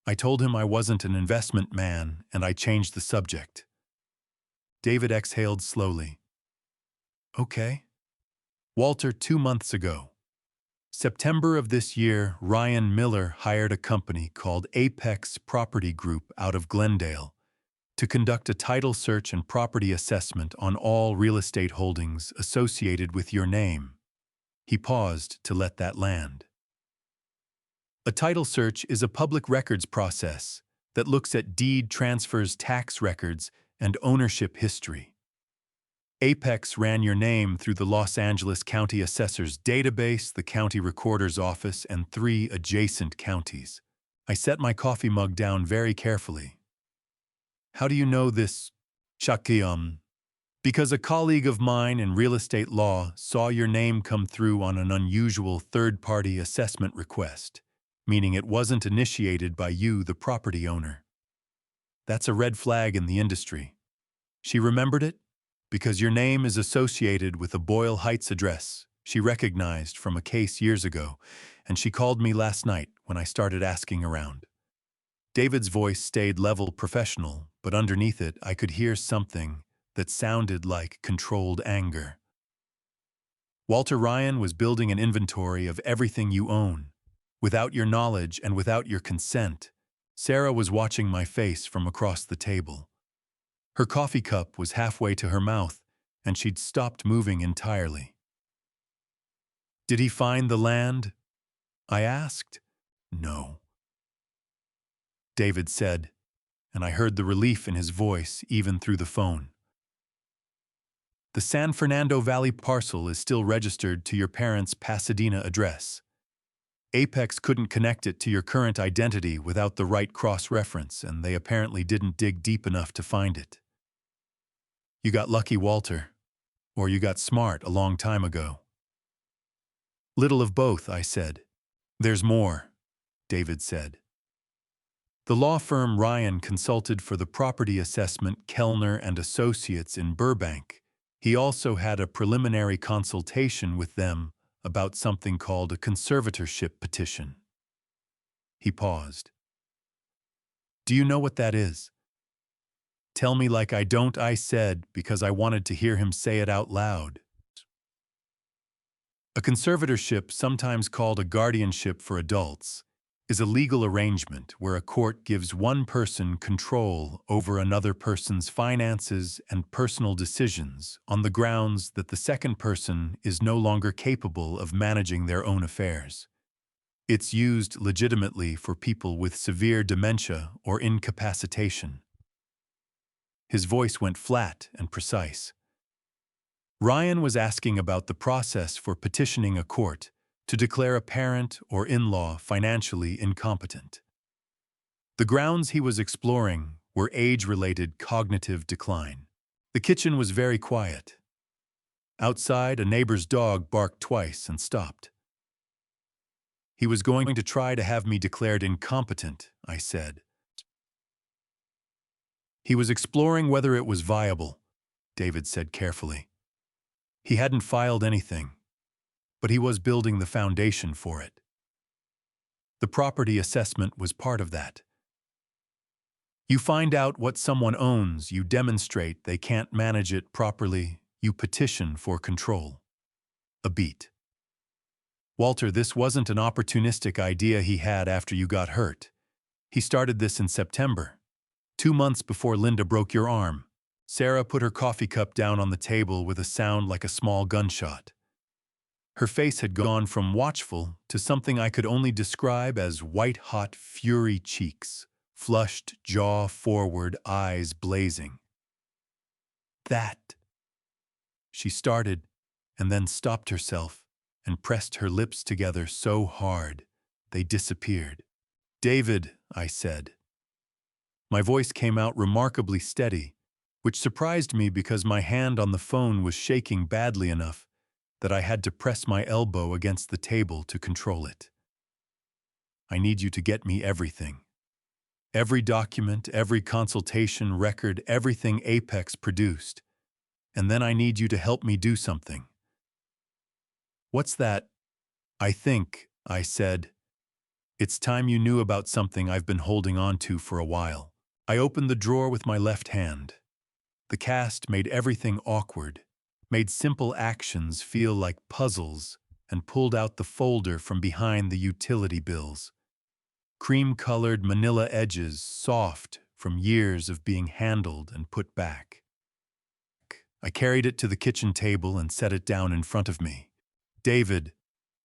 I told him I wasn't an investment man, and I changed the subject. David exhaled slowly. Okay. Walter, 2 months ago. September of this year, Ryan Miller hired a company called Apex Property Group out of Glendale to conduct a title search and property assessment on all real estate holdings associated with your name. He paused to let that land. A title search is a public records process that looks at deed transfers, tax records, and ownership history. Apex ran your name through the Los Angeles County Assessor's database, the county recorder's office, and 3 adjacent counties. I set my coffee mug down very carefully. How do you know this, Shakyam? Because a colleague of mine in real estate law saw your name come through on an unusual third-party assessment request, meaning it wasn't initiated by you, the property owner. That's a red flag in the industry. She remembered it because your name is associated with a Boyle Heights address she recognized from a case years ago, and she called me last night when I started asking around. David's voice stayed level professional, but underneath it I could hear something that sounded like controlled anger. Walter, Ryan was building an inventory of everything you own. Without your knowledge and without your consent. Sarah was watching my face from across the table. Her coffee cup was halfway to her mouth, and she'd stopped moving entirely. Did he find the land? I asked. No. David said, and I heard the relief in his voice even through the phone. The San Fernando Valley parcel is still registered to your parents' Pasadena address. Apex couldn't connect it to your current identity without the right cross-reference, and they apparently didn't dig deep enough to find it. You got lucky, Walter. Or you got smart a long time ago. Little of both, I said. There's more, David said. The law firm Ryan consulted for the property assessment Kellner and Associates in Burbank. He also had a preliminary consultation with them about something called a conservatorship petition. He paused. Do you know what that is? Tell me like I don't, I said, because I wanted to hear him say it out loud. A conservatorship, sometimes called a guardianship for adults, is a legal arrangement where a court gives one person control over another person's finances and personal decisions on the grounds that the second person is no longer capable of managing their own affairs. It's used legitimately for people with severe dementia or incapacitation. His voice went flat and precise. Ryan was asking about the process for petitioning a court to declare a parent or in-law financially incompetent. The grounds he was exploring were age-related cognitive decline. The kitchen was very quiet. Outside, a neighbor's dog barked twice and stopped. He was going to try to have me declared incompetent, I said. He was exploring whether it was viable, David said carefully. He hadn't filed anything, but he was building the foundation for it. The property assessment was part of that. You find out what someone owns, you demonstrate they can't manage it properly, you petition for control. A beat. Walter, this wasn't an opportunistic idea he had after you got hurt. He started this in September, 2 months before Linda broke your arm. Sarah put her coffee cup down on the table with a sound like a small gunshot. Her face had gone from watchful to something I could only describe as white-hot fury cheeks, flushed jaw forward, eyes blazing. That. She started, and then stopped herself and pressed her lips together so hard they disappeared. "David," I said. My voice came out remarkably steady, which surprised me because my hand on the phone was shaking badly enough that I had to press my elbow against the table to control it. "I need you to get me everything. Every document, every consultation record, everything Apex produced. And then I need you to help me do something." "What's that?" I said. "It's time you knew about something I've been holding on to for a while." I opened the drawer with my left hand. The cast made everything awkward, made simple actions feel like puzzles, and pulled out the folder from behind the utility bills. Cream-colored manila edges, soft from years of being handled and put back. I carried it to the kitchen table and set it down in front of me. "David,"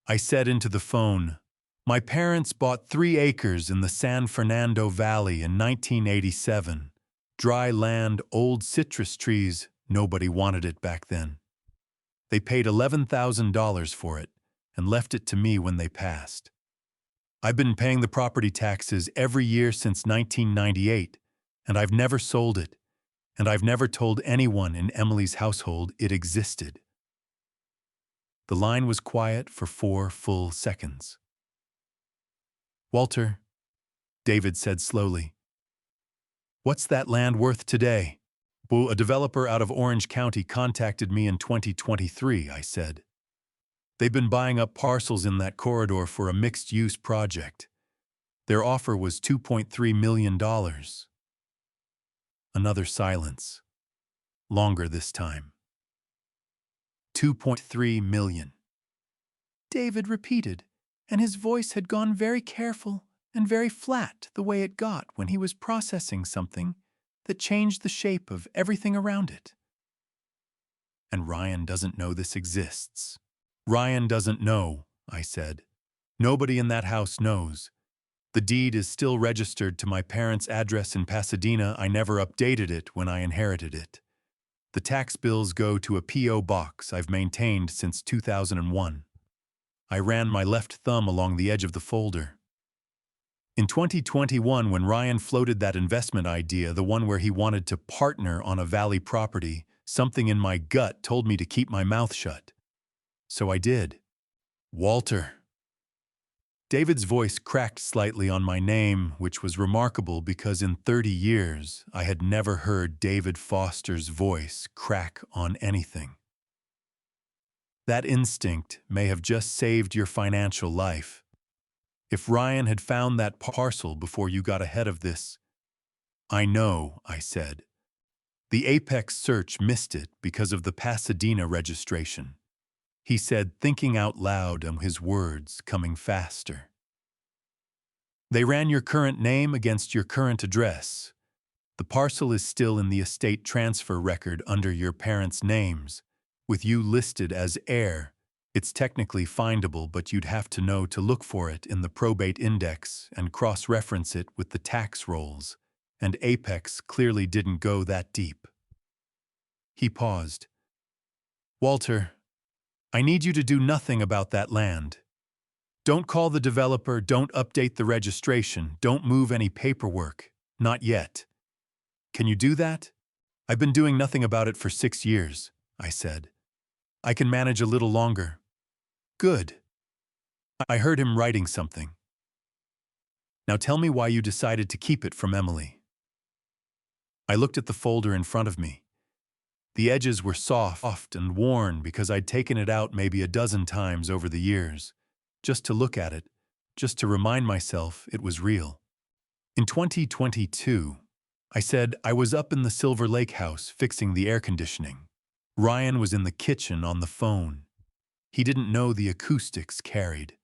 I said into the phone, "my parents bought 3 acres in the San Fernando Valley in 1987. Dry land, old citrus trees, nobody wanted it back then. They paid $11,000 for it and left it to me when they passed. I've been paying the property taxes every year since 1998, and I've never sold it, and I've never told anyone in Emily's household it existed." The line was quiet for 4 full seconds. "Walter," David said slowly, "what's that land worth today?" "Well, a developer out of Orange County contacted me in 2023, I said. "They've been buying up parcels in that corridor for a mixed-use project. Their offer was $2.3 million. Another silence. Longer this time. $2.3 million. David repeated, and his voice had gone very careful and very flat the way it got when he was processing something that changed the shape of everything around it. "And Ryan doesn't know this exists." "Ryan doesn't know," I said. "Nobody in that house knows. The deed is still registered to my parents' address in Pasadena. I never updated it when I inherited it. The tax bills go to a P.O. box I've maintained since 2001. I ran my left thumb along the edge of the folder. "In 2021, when Ryan floated that investment idea, the one where he wanted to partner on a valley property, something in my gut told me to keep my mouth shut. So I did." "Walter." David's voice cracked slightly on my name, which was remarkable because in 30 years I had never heard David Foster's voice crack on anything. "That instinct may have just saved your financial life. If Ryan had found that parcel before you got ahead of this—" "I know," I said. "The Apex search missed it because of the Pasadena registration," he said, thinking out loud and his words coming faster. "They ran your current name against your current address. The parcel is still in the estate transfer record under your parents' names, with you listed as heir. It's technically findable, but you'd have to know to look for it in the probate index and cross-reference it with the tax rolls, and Apex clearly didn't go that deep." He paused. "Walter, I need you to do nothing about that land. Don't call the developer, don't update the registration, don't move any paperwork. Not yet. Can you do that?" "I've been doing nothing about it for 6 years, I said. "I can manage a little longer." "Good." I heard him writing something. "Now tell me why you decided to keep it from Emily." I looked at the folder in front of me. The edges were soft and worn because I'd taken it out maybe a dozen times over the years, just to look at it, just to remind myself it was real. In 2022, I said I was up in the Silver Lake house fixing the air conditioning. Ryan was in the kitchen on the phone. He didn't know the acoustics carried.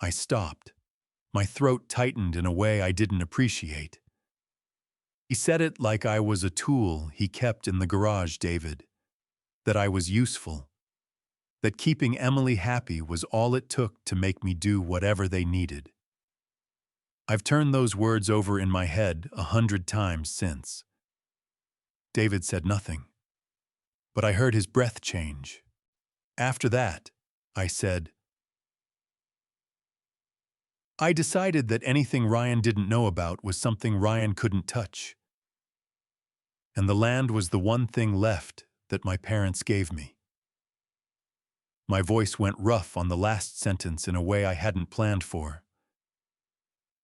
I stopped. My throat tightened in a way I didn't appreciate. He said it like I was a tool he kept in the garage, David. That I was useful. that keeping Emily happy was all it took to make me do whatever they needed. I've turned those words over in my head 100 times since. David said nothing, but I heard his breath change. After that, I said, I decided that anything Ryan didn't know about was something Ryan couldn't touch. And the land was the one thing left that my parents gave me. My voice went rough on the last sentence in a way I hadn't planned for.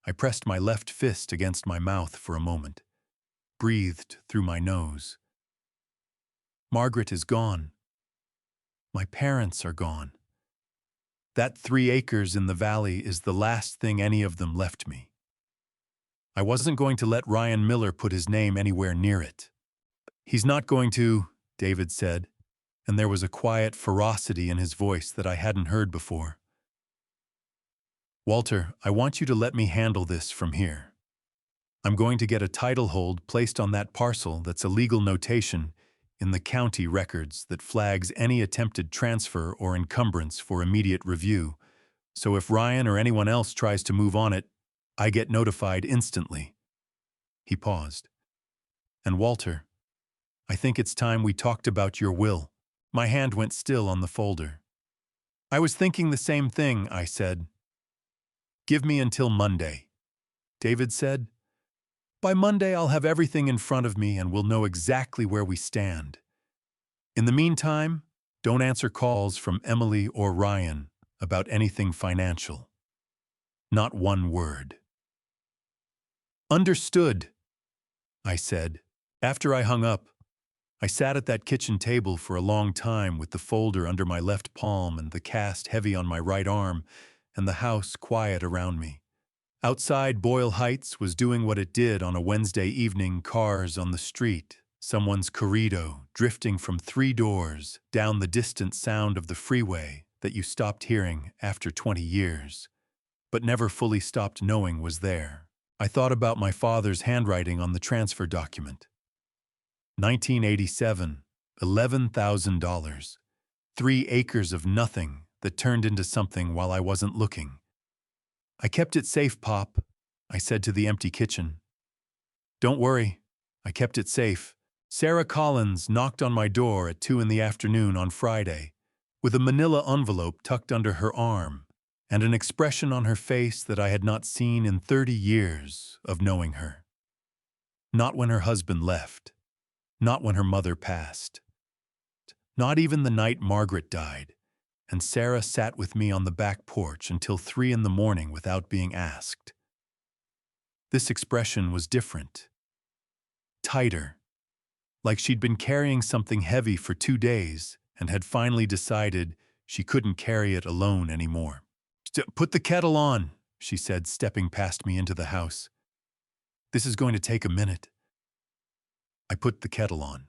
I pressed my left fist against my mouth for a moment, breathed through my nose. Margaret is gone. My parents are gone. That 3 acres in the valley is the last thing any of them left me. I wasn't going to let Ryan Miller put his name anywhere near it. He's not going to, David said, and there was a quiet ferocity in his voice that I hadn't heard before. Walter, I want you to let me handle this from here. I'm going to get a title hold placed on that parcel that's a legal notation in the county records that flags any attempted transfer or encumbrance for immediate review, so if Ryan or anyone else tries to move on it, I get notified instantly. He paused. And Walter, I think it's time we talked about your will. My hand went still on the folder. I was thinking the same thing, I said. Give me until Monday, David said. By Monday, I'll have everything in front of me and we'll know exactly where we stand. In the meantime, don't answer calls from Emily or Ryan about anything financial. Not one word. Understood, I said. After I hung up, I sat at that kitchen table for a long time with the folder under my left palm and the cast heavy on my right arm and the house quiet around me. Outside, Boyle Heights was doing what it did on a Wednesday evening, cars on the street, someone's corrido drifting from 3 doors down the distant sound of the freeway that you stopped hearing after 20 years, but never fully stopped knowing was there. I thought about my father's handwriting on the transfer document. 1987, $11,000, 3 acres of nothing that turned into something while I wasn't looking. I kept it safe, Pop, I said to the empty kitchen. Don't worry, I kept it safe. Sarah Collins knocked on my door at 2 in the afternoon on Friday, with a manila envelope tucked under her arm and an expression on her face that I had not seen in 30 years of knowing her. Not when her husband left, not when her mother passed, not even the night Margaret died, and Sarah sat with me on the back porch until 3 in the morning without being asked. This expression was different, tighter, like she'd been carrying something heavy for 2 days and had finally decided she couldn't carry it alone anymore. Put the kettle on, she said, stepping past me into the house. This is going to take a minute. I put the kettle on.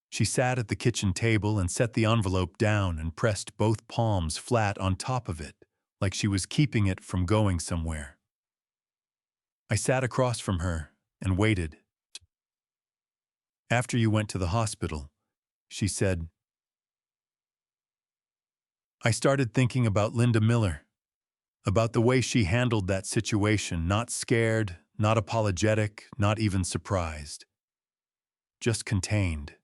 She sat at the kitchen table and set the envelope down and pressed both palms flat on top of it, like she was keeping it from going somewhere. I sat across from her and waited. After you went to the hospital, she said, I started thinking about Linda Miller, about the way she handled that situation, not scared, not apologetic, not even surprised. Just contained.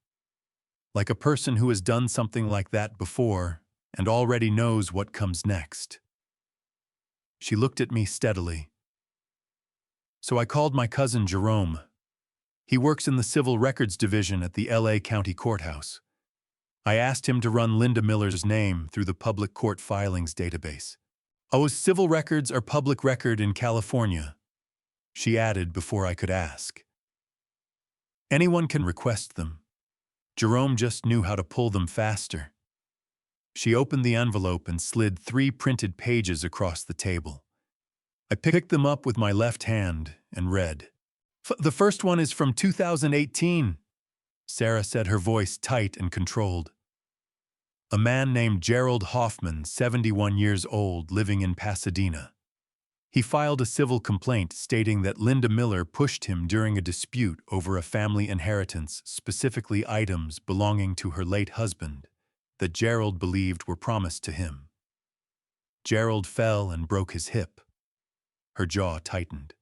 Like a person who has done something like that before and already knows what comes next. She looked at me steadily. So I called my cousin Jerome. He works in the Civil Records Division at the LA County Courthouse. I asked him to run Linda Miller's name through the public court filings database. Oh, civil records are public record in California, she added before I could ask. Anyone can request them. Jerome just knew how to pull them faster. She opened the envelope and slid 3 printed pages across the table. I picked them up with my left hand and read. The first one is from 2018, Sarah said, her voice tight and controlled. A man named Gerald Hoffman, 71 years old, living in Pasadena. He filed a civil complaint stating that Linda Miller pushed him during a dispute over a family inheritance, specifically items belonging to her late husband, that Gerald believed were promised to him. Gerald fell and broke his hip. Her jaw tightened.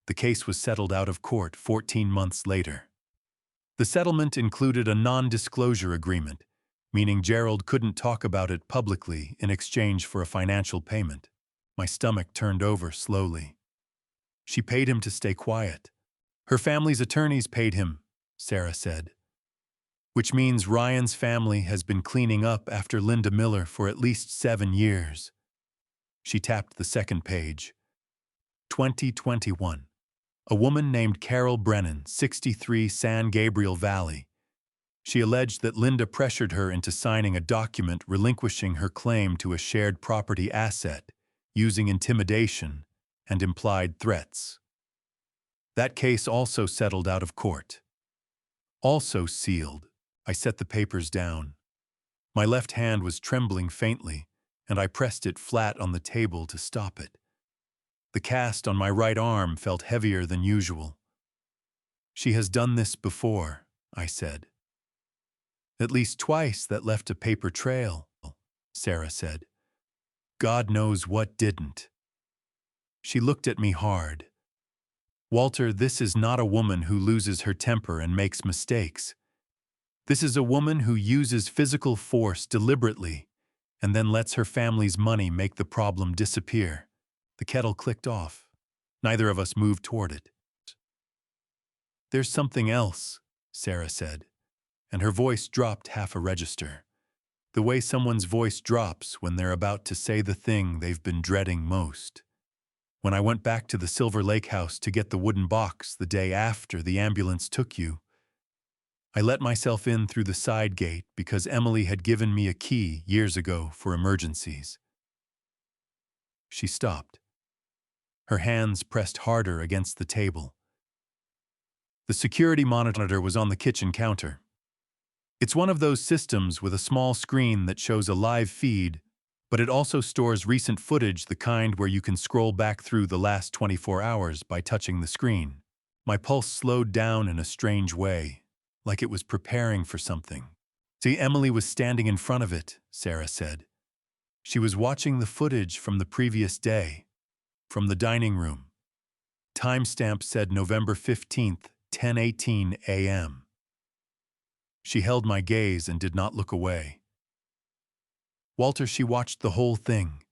The case was settled out of court 14 months later. The settlement included a non-disclosure agreement, meaning Gerald couldn't talk about it publicly in exchange for a financial payment. My stomach turned over slowly. She paid him to stay quiet. Her family's attorneys paid him, Sarah said. Which means Ryan's family has been cleaning up after Linda Miller for at least 7 years. She tapped the second page. 2021. A woman named Carol Brennan, 63, San Gabriel Valley. She alleged that Linda pressured her into signing a document relinquishing her claim to a shared property asset, using intimidation and implied threats. That case also settled out of court. Also sealed. I set the papers down. My left hand was trembling faintly, and I pressed it flat on the table to stop it. The cast on my right arm felt heavier than usual. She has done this before, I said. At least twice that left a paper trail, Sarah said. God knows what didn't. She looked at me hard. Walter, this is not a woman who loses her temper and makes mistakes. This is a woman who uses physical force deliberately and then lets her family's money make the problem disappear. The kettle clicked off. Neither of us moved toward it. There's something else, Sarah said, and her voice dropped half a register. The way someone's voice drops when they're about to say the thing they've been dreading most. When I went back to the Silver Lake house to get the wooden box the day after the ambulance took you, I let myself in through the side gate because Emily had given me a key years ago for emergencies. She stopped. Her hands pressed harder against the table. The security monitor was on the kitchen counter. It's one of those systems with a small screen that shows a live feed, but it also stores recent footage, the kind where you can scroll back through the last 24 hours by touching the screen. My pulse slowed down in a strange way, like it was preparing for something. See, Emily was standing in front of it, Sarah said. She was watching the footage from the previous day, from the dining room. Timestamp said November 15th, 10:18 a.m. She held my gaze and did not look away. Walter, she watched the whole thing.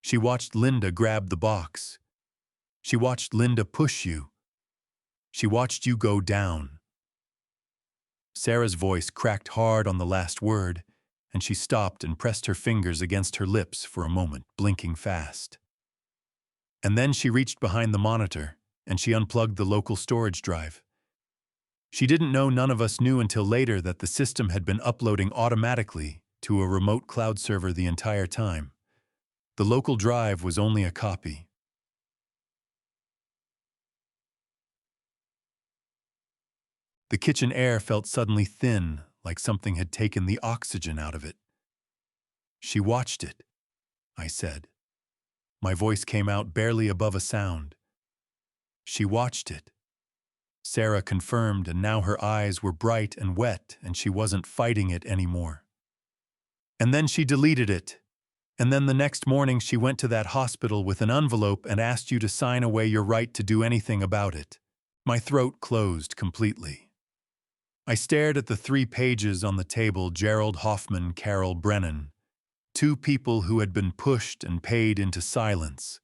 She watched Linda grab the box. She watched Linda push you. She watched you go down. Sarah's voice cracked hard on the last word, and she stopped and pressed her fingers against her lips for a moment, blinking fast. And then she reached behind the monitor, and she unplugged the local storage drive. She didn't know, none of us knew until later, that the system had been uploading automatically to a remote cloud server the entire time. The local drive was only a copy. The kitchen air felt suddenly thin, like something had taken the oxygen out of it. She watched it, I said. My voice came out barely above a sound. She watched it. Sarah confirmed, and now her eyes were bright and wet, and she wasn't fighting it anymore. And then she deleted it. And then the next morning she went to that hospital with an envelope and asked you to sign away your right to do anything about it. My throat closed completely. I stared at the 3 pages on the table. Gerald Hoffman, Carol Brennan. 2 people who had been pushed and paid into silence.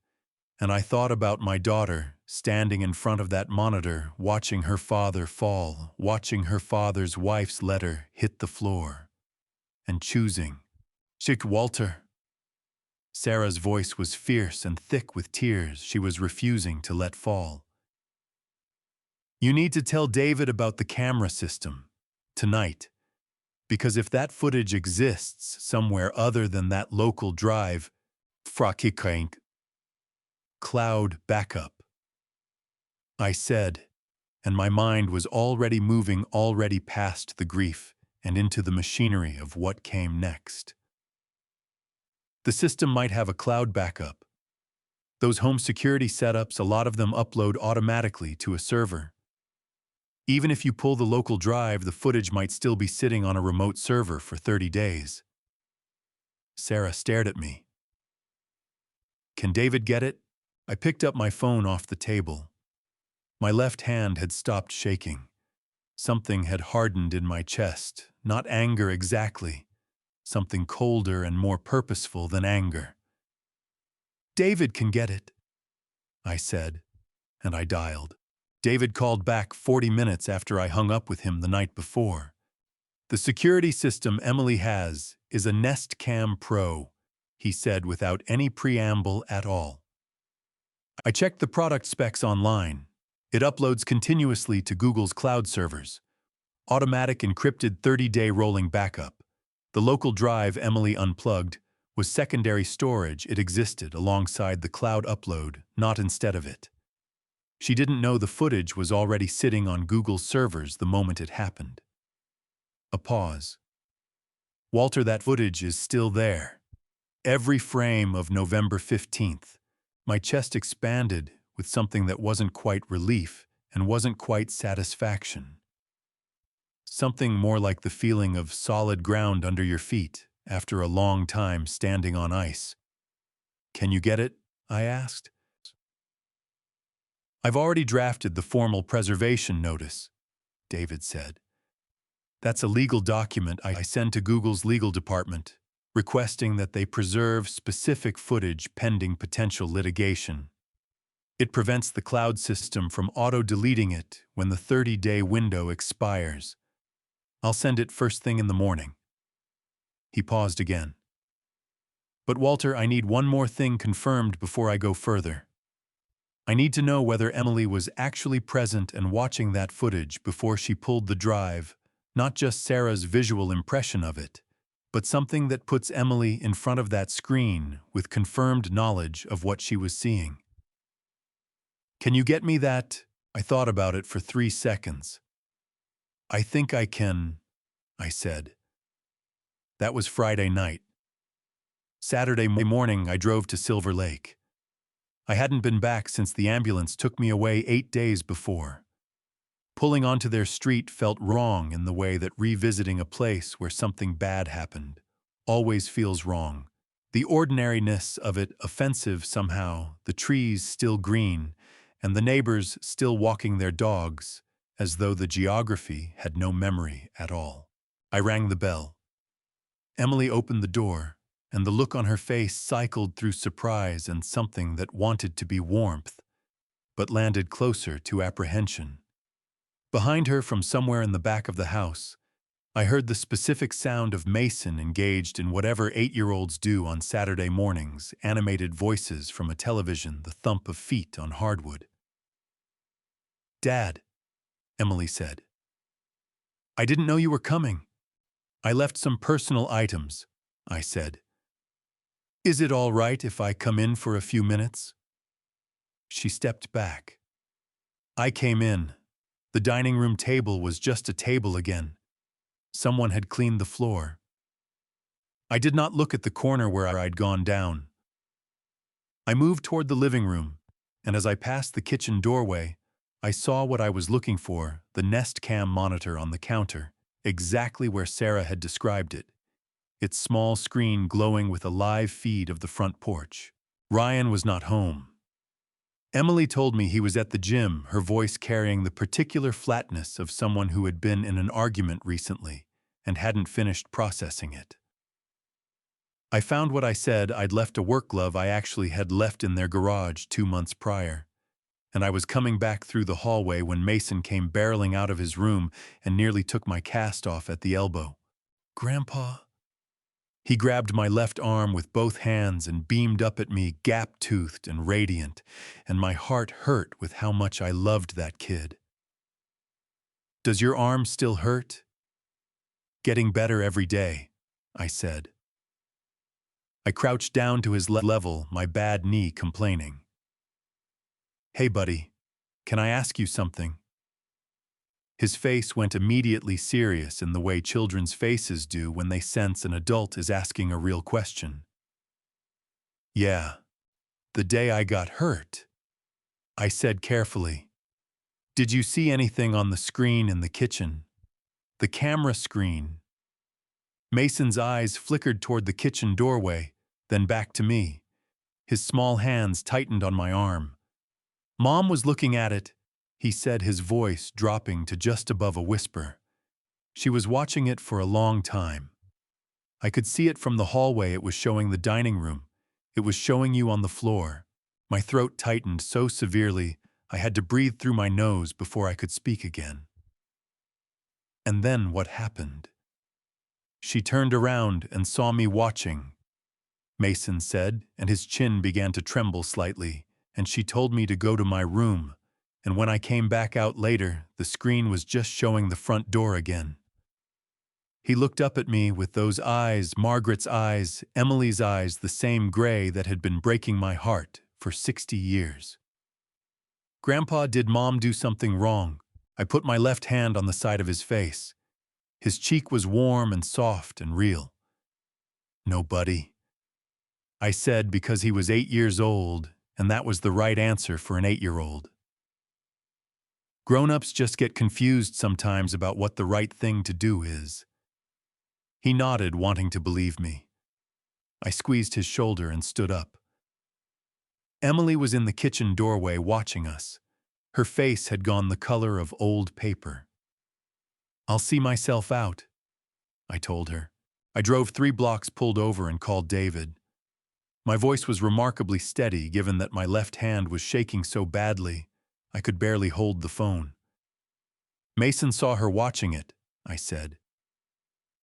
And I thought about my daughter, standing in front of that monitor, watching her father fall, watching her father's wife's letter hit the floor, and choosing. Chick Walter. Sarah's voice was fierce and thick with tears she was refusing to let fall. You need to tell David about the camera system, tonight. Because if that footage exists somewhere other than that local drive, frakikank, cloud backup. I said, and my mind was already moving already past the grief and into the machinery of what came next. The system might have a cloud backup. Those home security setups, a lot of them upload automatically to a server. Even if you pull the local drive, the footage might still be sitting on a remote server for 30 days. Sarah stared at me. Can David get it? I picked up my phone off the table. My left hand had stopped shaking. Something had hardened in my chest, not anger exactly, something colder and more purposeful than anger. David can get it, I said, and I dialed. David called back 40 minutes after I hung up with him the night before. The security system Emily has is a Nest Cam Pro, he said without any preamble at all. I checked the product specs online. It uploads continuously to Google's cloud servers. Automatic encrypted 30-day rolling backup. The local drive Emily unplugged was secondary storage. It existed alongside the cloud upload, not instead of it. She didn't know the footage was already sitting on Google's servers the moment it happened. A pause. Walter, that footage is still there. Every frame of November 15th. My chest expanded with something that wasn't quite relief and wasn't quite satisfaction. Something more like the feeling of solid ground under your feet after a long time standing on ice. Can you get it? I asked. I've already drafted the formal preservation notice, David said. That's a legal document I send to Google's legal department, requesting that they preserve specific footage pending potential litigation. It prevents the cloud system from auto-deleting it when the 30-day window expires. I'll send it first thing in the morning. He paused again. But Walter, I need one more thing confirmed before I go further. I need to know whether Emily was actually present and watching that footage before she pulled the drive, not just Sarah's visual impression of it, but something that puts Emily in front of that screen with confirmed knowledge of what she was seeing. Can you get me that? I thought about it for 3 seconds. I think I can, I said. That was Friday night. Saturday morning, I drove to Silver Lake. I hadn't been back since the ambulance took me away 8 days before. Pulling onto their street felt wrong in the way that revisiting a place where something bad happened always feels wrong. The ordinariness of it offensive somehow, the trees still green, and the neighbors still walking their dogs, as though the geography had no memory at all. I rang the bell. Emily opened the door, and the look on her face cycled through surprise and something that wanted to be warmth, but landed closer to apprehension. Behind her, from somewhere in the back of the house, I heard the specific sound of Mason engaged in whatever 8-year-olds do on Saturday mornings, animated voices from a television, the thump of feet on hardwood. Dad, Emily said. I didn't know you were coming. I left some personal items, I said. Is it all right if I come in for a few minutes? She stepped back. I came in. The dining room table was just a table again. Someone had cleaned the floor. I did not look at the corner where I'd gone down. I moved toward the living room, and as I passed the kitchen doorway, I saw what I was looking for, the Nest Cam monitor on the counter, exactly where Sarah had described it, its small screen glowing with a live feed of the front porch. Ryan was not home. Emily told me he was at the gym, her voice carrying the particular flatness of someone who had been in an argument recently and hadn't finished processing it. I found what I said. I'd left a work glove I actually had left in their garage 2 months prior, and I was coming back through the hallway when Mason came barreling out of his room and nearly took my cast off at the elbow. Grandpa? He grabbed my left arm with both hands and beamed up at me, gap-toothed and radiant, and my heart hurt with how much I loved that kid. Does your arm still hurt? Getting better every day, I said. I crouched down to his level, my bad knee complaining. Hey, buddy, can I ask you something? His face went immediately serious in the way children's faces do when they sense an adult is asking a real question. Yeah, the day I got hurt, I said carefully. Did you see anything on the screen in the kitchen? The camera screen. Mason's eyes flickered toward the kitchen doorway, then back to me. His small hands tightened on my arm. Mom was looking at it, he said, his voice dropping to just above a whisper. She was watching it for a long time. I could see it from the hallway. It was showing the dining room. It was showing you on the floor. My throat tightened so severely, I had to breathe through my nose before I could speak again. And then what happened? She turned around and saw me watching, Mason said, and his chin began to tremble slightly, and she told me to go to my room, and when I came back out later, the screen was just showing the front door again. He looked up at me with those eyes, Margaret's eyes, Emily's eyes, the same gray that had been breaking my heart for 60 years. Grandpa, did Mom do something wrong? I put my left hand on the side of his face. His cheek was warm and soft and real. No, buddy, I said, because he was 8 years old, and that was the right answer for an 8-year-old. Grown-ups just get confused sometimes about what the right thing to do is. He nodded, wanting to believe me. I squeezed his shoulder and stood up. Emily was in the kitchen doorway watching us. Her face had gone the color of old paper. I'll see myself out, I told her. I drove 3 blocks, pulled over, and called David. My voice was remarkably steady, given that my left hand was shaking so badly I could barely hold the phone. Mason saw her watching it, I said.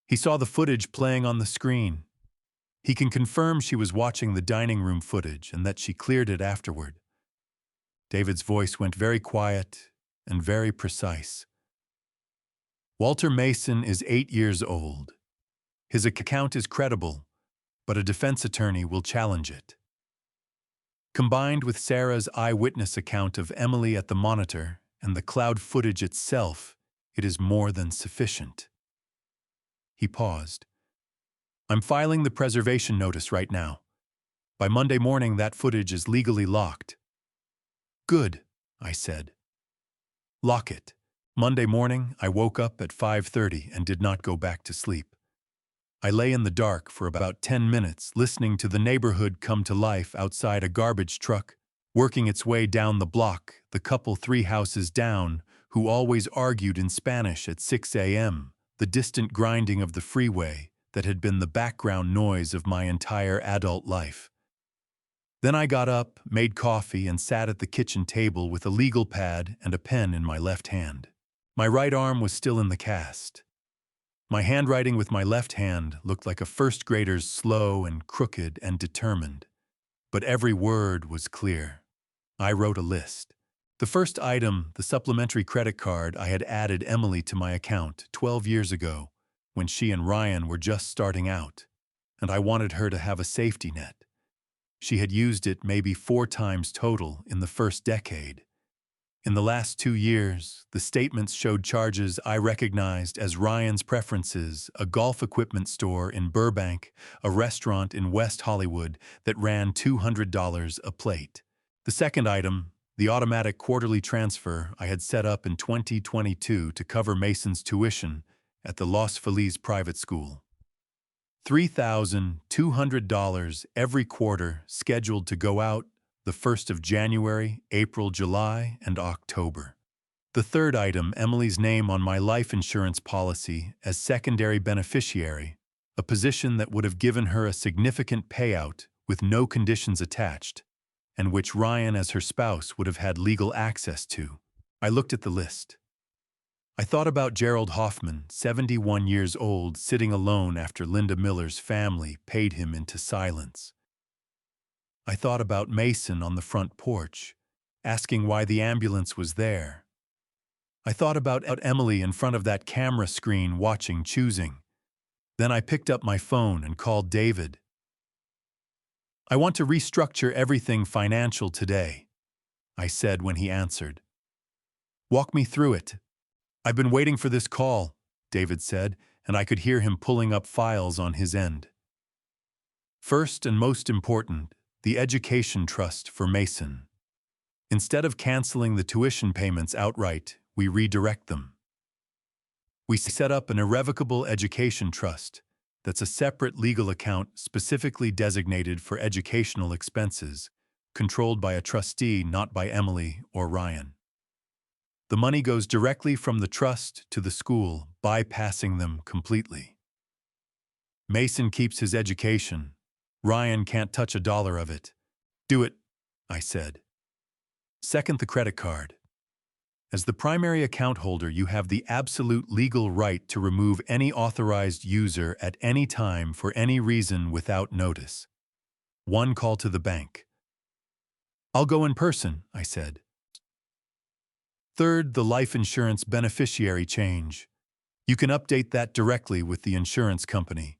He saw the footage playing on the screen. He can confirm she was watching the dining room footage and that she cleared it afterward. David's voice went very quiet and very precise. Walter Mason is 8 years old. His account is credible, but a defense attorney will challenge it. Combined with Sarah's eyewitness account of Emily at the monitor and the cloud footage itself, it is more than sufficient. He paused. I'm filing the preservation notice right now. By Monday morning, that footage is legally locked. Good, I said. Lock it. Monday morning, I woke up at 5:30 and did not go back to sleep. I lay in the dark for about 10 minutes, listening to the neighborhood come to life outside a garbage truck, working its way down the block, the couple 3 houses down, who always argued in Spanish at 6 a.m., the distant grinding of the freeway that had been the background noise of my entire adult life. Then I got up, made coffee, and sat at the kitchen table with a legal pad and a pen in my left hand. My right arm was still in the cast. My handwriting with my left hand looked like a first grader's, slow and crooked and determined. But every word was clear. I wrote a list. The first item, the supplementary credit card I had added Emily to my account 12 years ago, when she and Ryan were just starting out, and I wanted her to have a safety net. She had used it maybe 4 times total in the first decade. In the last 2 years, the statements showed charges I recognized as Ryan's Preferences, a golf equipment store in Burbank, a restaurant in West Hollywood that ran $200 a plate. The second item, the automatic quarterly transfer I had set up in 2022 to cover Mason's tuition at the Los Feliz private school. $3,200 every quarter, scheduled to go out the 1st of January, April, July, and October. The third item, Emily's name on my life insurance policy as secondary beneficiary, a position that would have given her a significant payout with no conditions attached, and which Ryan as her spouse would have had legal access to. I looked at the list. I thought about Gerald Hoffman, 71 years old, sitting alone after Linda Miller's family paid him into silence. I thought about Mason on the front porch, asking why the ambulance was there. I thought about Emily in front of that camera screen watching, choosing. Then I picked up my phone and called David. I want to restructure everything financial today, I said when he answered. Walk me through it. I've been waiting for this call, David said, and I could hear him pulling up files on his end. First and most important, the education trust for Mason. Instead of canceling the tuition payments outright, we redirect them. We set up an irrevocable education trust that's a separate legal account specifically designated for educational expenses, controlled by a trustee, not by Emily or Ryan. The money goes directly from the trust to the school, bypassing them completely. Mason keeps his education. Ryan can't touch a dollar of it. Do it, I said. Second, the credit card. As the primary account holder, you have the absolute legal right to remove any authorized user at any time for any reason without notice. One call to the bank. I'll go in person, I said. Third, the life insurance beneficiary change. You can update that directly with the insurance company.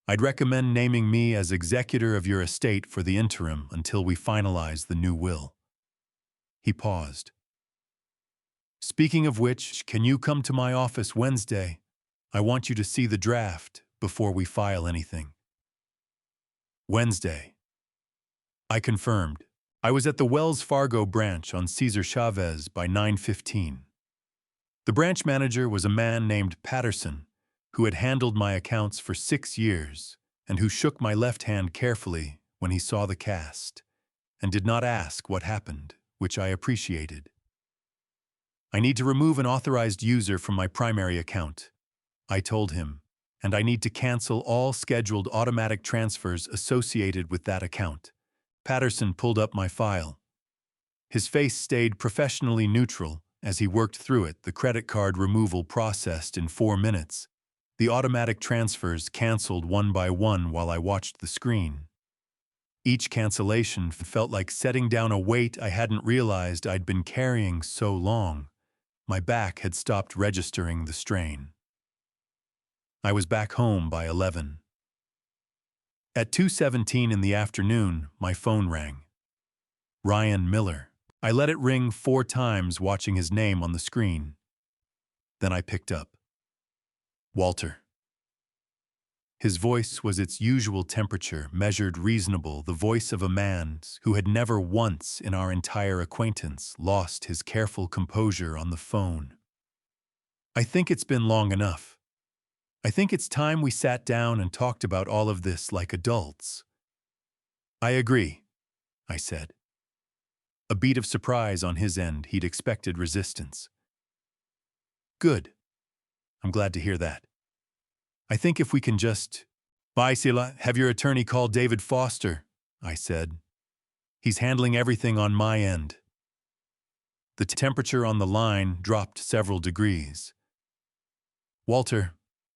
I'd recommend naming me as executor of your estate for the interim until we finalize the new will. He paused. Speaking of which, can you come to my office Wednesday? I want you to see the draft before we file anything. Wednesday. I confirmed. I was at the Wells Fargo branch on Cesar Chavez by 9:15. The branch manager was a man named Patterson, who had handled my accounts for 6 years and who shook my left hand carefully when he saw the cast and did not ask what happened, which I appreciated. I need to remove an authorized user from my primary account, I told him, and I need to cancel all scheduled automatic transfers associated with that account. Patterson pulled up my file. His face stayed professionally neutral as he worked through it. The credit card removal processed in 4 minutes. The automatic transfers canceled one by one while I watched the screen. Each cancellation felt like setting down a weight I hadn't realized I'd been carrying so long. My back had stopped registering the strain. I was back home by 11. At 2:17 in the afternoon, my phone rang. Ryan Miller. I let it ring 4 times, watching his name on the screen. Then I picked up. Walter. His voice was its usual temperature, measured, reasonable, the voice of a man who had never once in our entire acquaintance lost his careful composure on the phone. I think it's been long enough. I think it's time we sat down and talked about all of this like adults. I agree, I said. A beat of surprise on his end. He'd expected resistance. Good. I'm glad to hear that. I think if we can just... Sila, have your attorney call David Foster, I said. He's handling everything on my end. The temperature on the line dropped several degrees. Walter,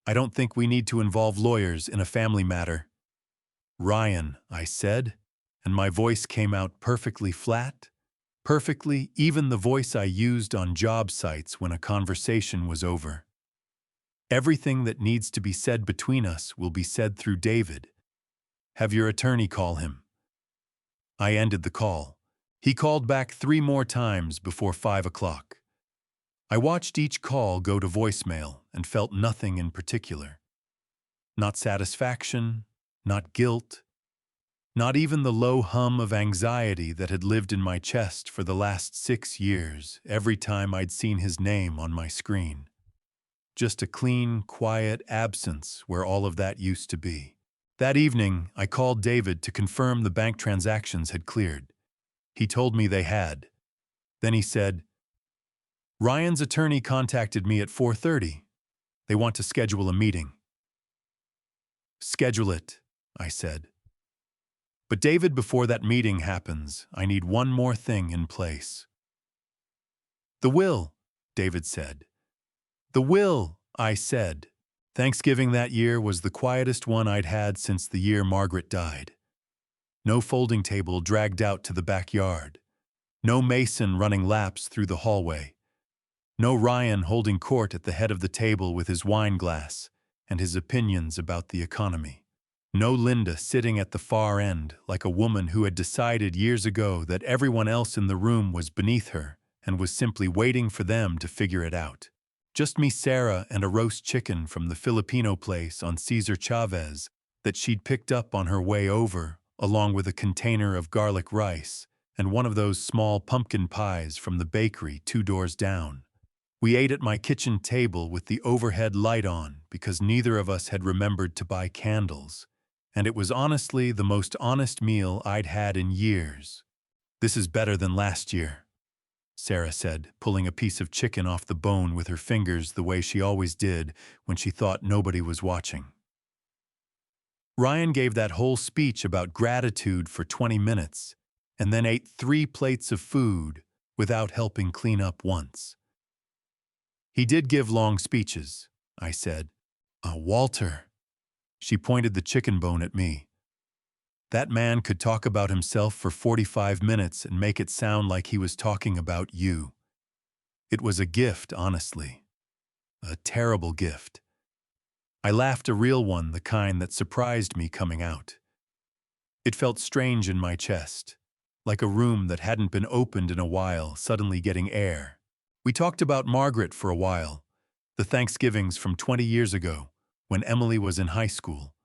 I don't think we need to involve lawyers in a family matter. Ryan, I said, and my voice came out perfectly flat. Perfectly, even the voice I used on job sites when a conversation was over. Everything that needs to be said between us will be said through David. Have your attorney call him. I ended the call. He called back 3 more times before 5 o'clock. I watched each call go to voicemail and felt nothing in particular. Not satisfaction, not guilt, not even the low hum of anxiety that had lived in my chest for the last 6 years every time I'd seen his name on my screen. Just a clean, quiet absence where all of that used to be. That evening, I called David to confirm the bank transactions had cleared. He told me they had. Then he said, Ryan's attorney contacted me at 4:30. They want to schedule a meeting. Schedule it, I said. But David, before that meeting happens, I need one more thing in place. The will, David said. The will, I said. Thanksgiving that year was the quietest one I'd had since the year Margaret died. No folding table dragged out to the backyard. No Mason running laps through the hallway. No Ryan holding court at the head of the table with his wine glass and his opinions about the economy. No Linda sitting at the far end like a woman who had decided years ago that everyone else in the room was beneath her and was simply waiting for them to figure it out. Just me, Sarah, and a roast chicken from the Filipino place on Cesar Chavez that she'd picked up on her way over, along with a container of garlic rice and one of those small pumpkin pies from the bakery 2 doors down. We ate at my kitchen table with the overhead light on because neither of us had remembered to buy candles, and it was honestly the most honest meal I'd had in years. "This is better than last year," Sarah said, pulling a piece of chicken off the bone with her fingers the way she always did when she thought nobody was watching. Ryan gave that whole speech about gratitude for 20 minutes and then ate 3 plates of food without helping clean up once. "He did give long speeches," I said. Walter." She pointed the chicken bone at me. "That man could talk about himself for 45 minutes and make it sound like he was talking about you. It was a gift, honestly. A terrible gift." I laughed, a real one, the kind that surprised me coming out. It felt strange in my chest, like a room that hadn't been opened in a while suddenly getting air. We talked about Margaret for a while, the Thanksgivings from 20 years ago, when Emily was in high school,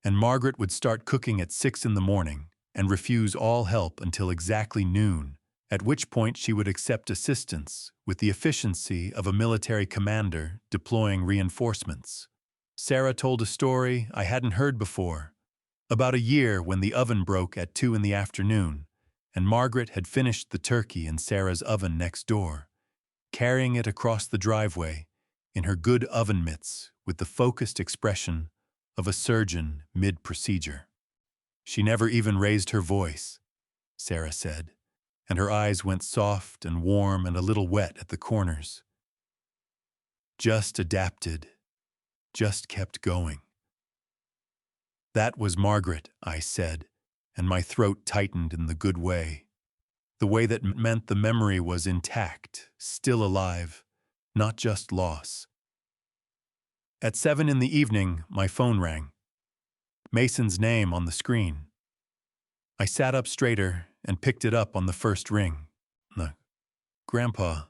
and Margaret would start cooking at 6 in the morning and refuse all help until exactly noon, at which point she would accept assistance with the efficiency of a military commander deploying reinforcements. Sarah told a story I hadn't heard before, about a year when the oven broke at 2 in the afternoon, and Margaret had finished the turkey in Sarah's oven next door, carrying it across the driveway in her good oven mitts with the focused expression of a surgeon mid-procedure. "She never even raised her voice," Sarah said, and her eyes went soft and warm and a little wet at the corners. "Just adapted, just kept going." "That was Margaret," I said, and my throat tightened in the good way. The way that meant the memory was intact, still alive, not just loss. At 7 in the evening, my phone rang. Mason's name on the screen. I sat up straighter and picked it up on the first ring. Grandpa.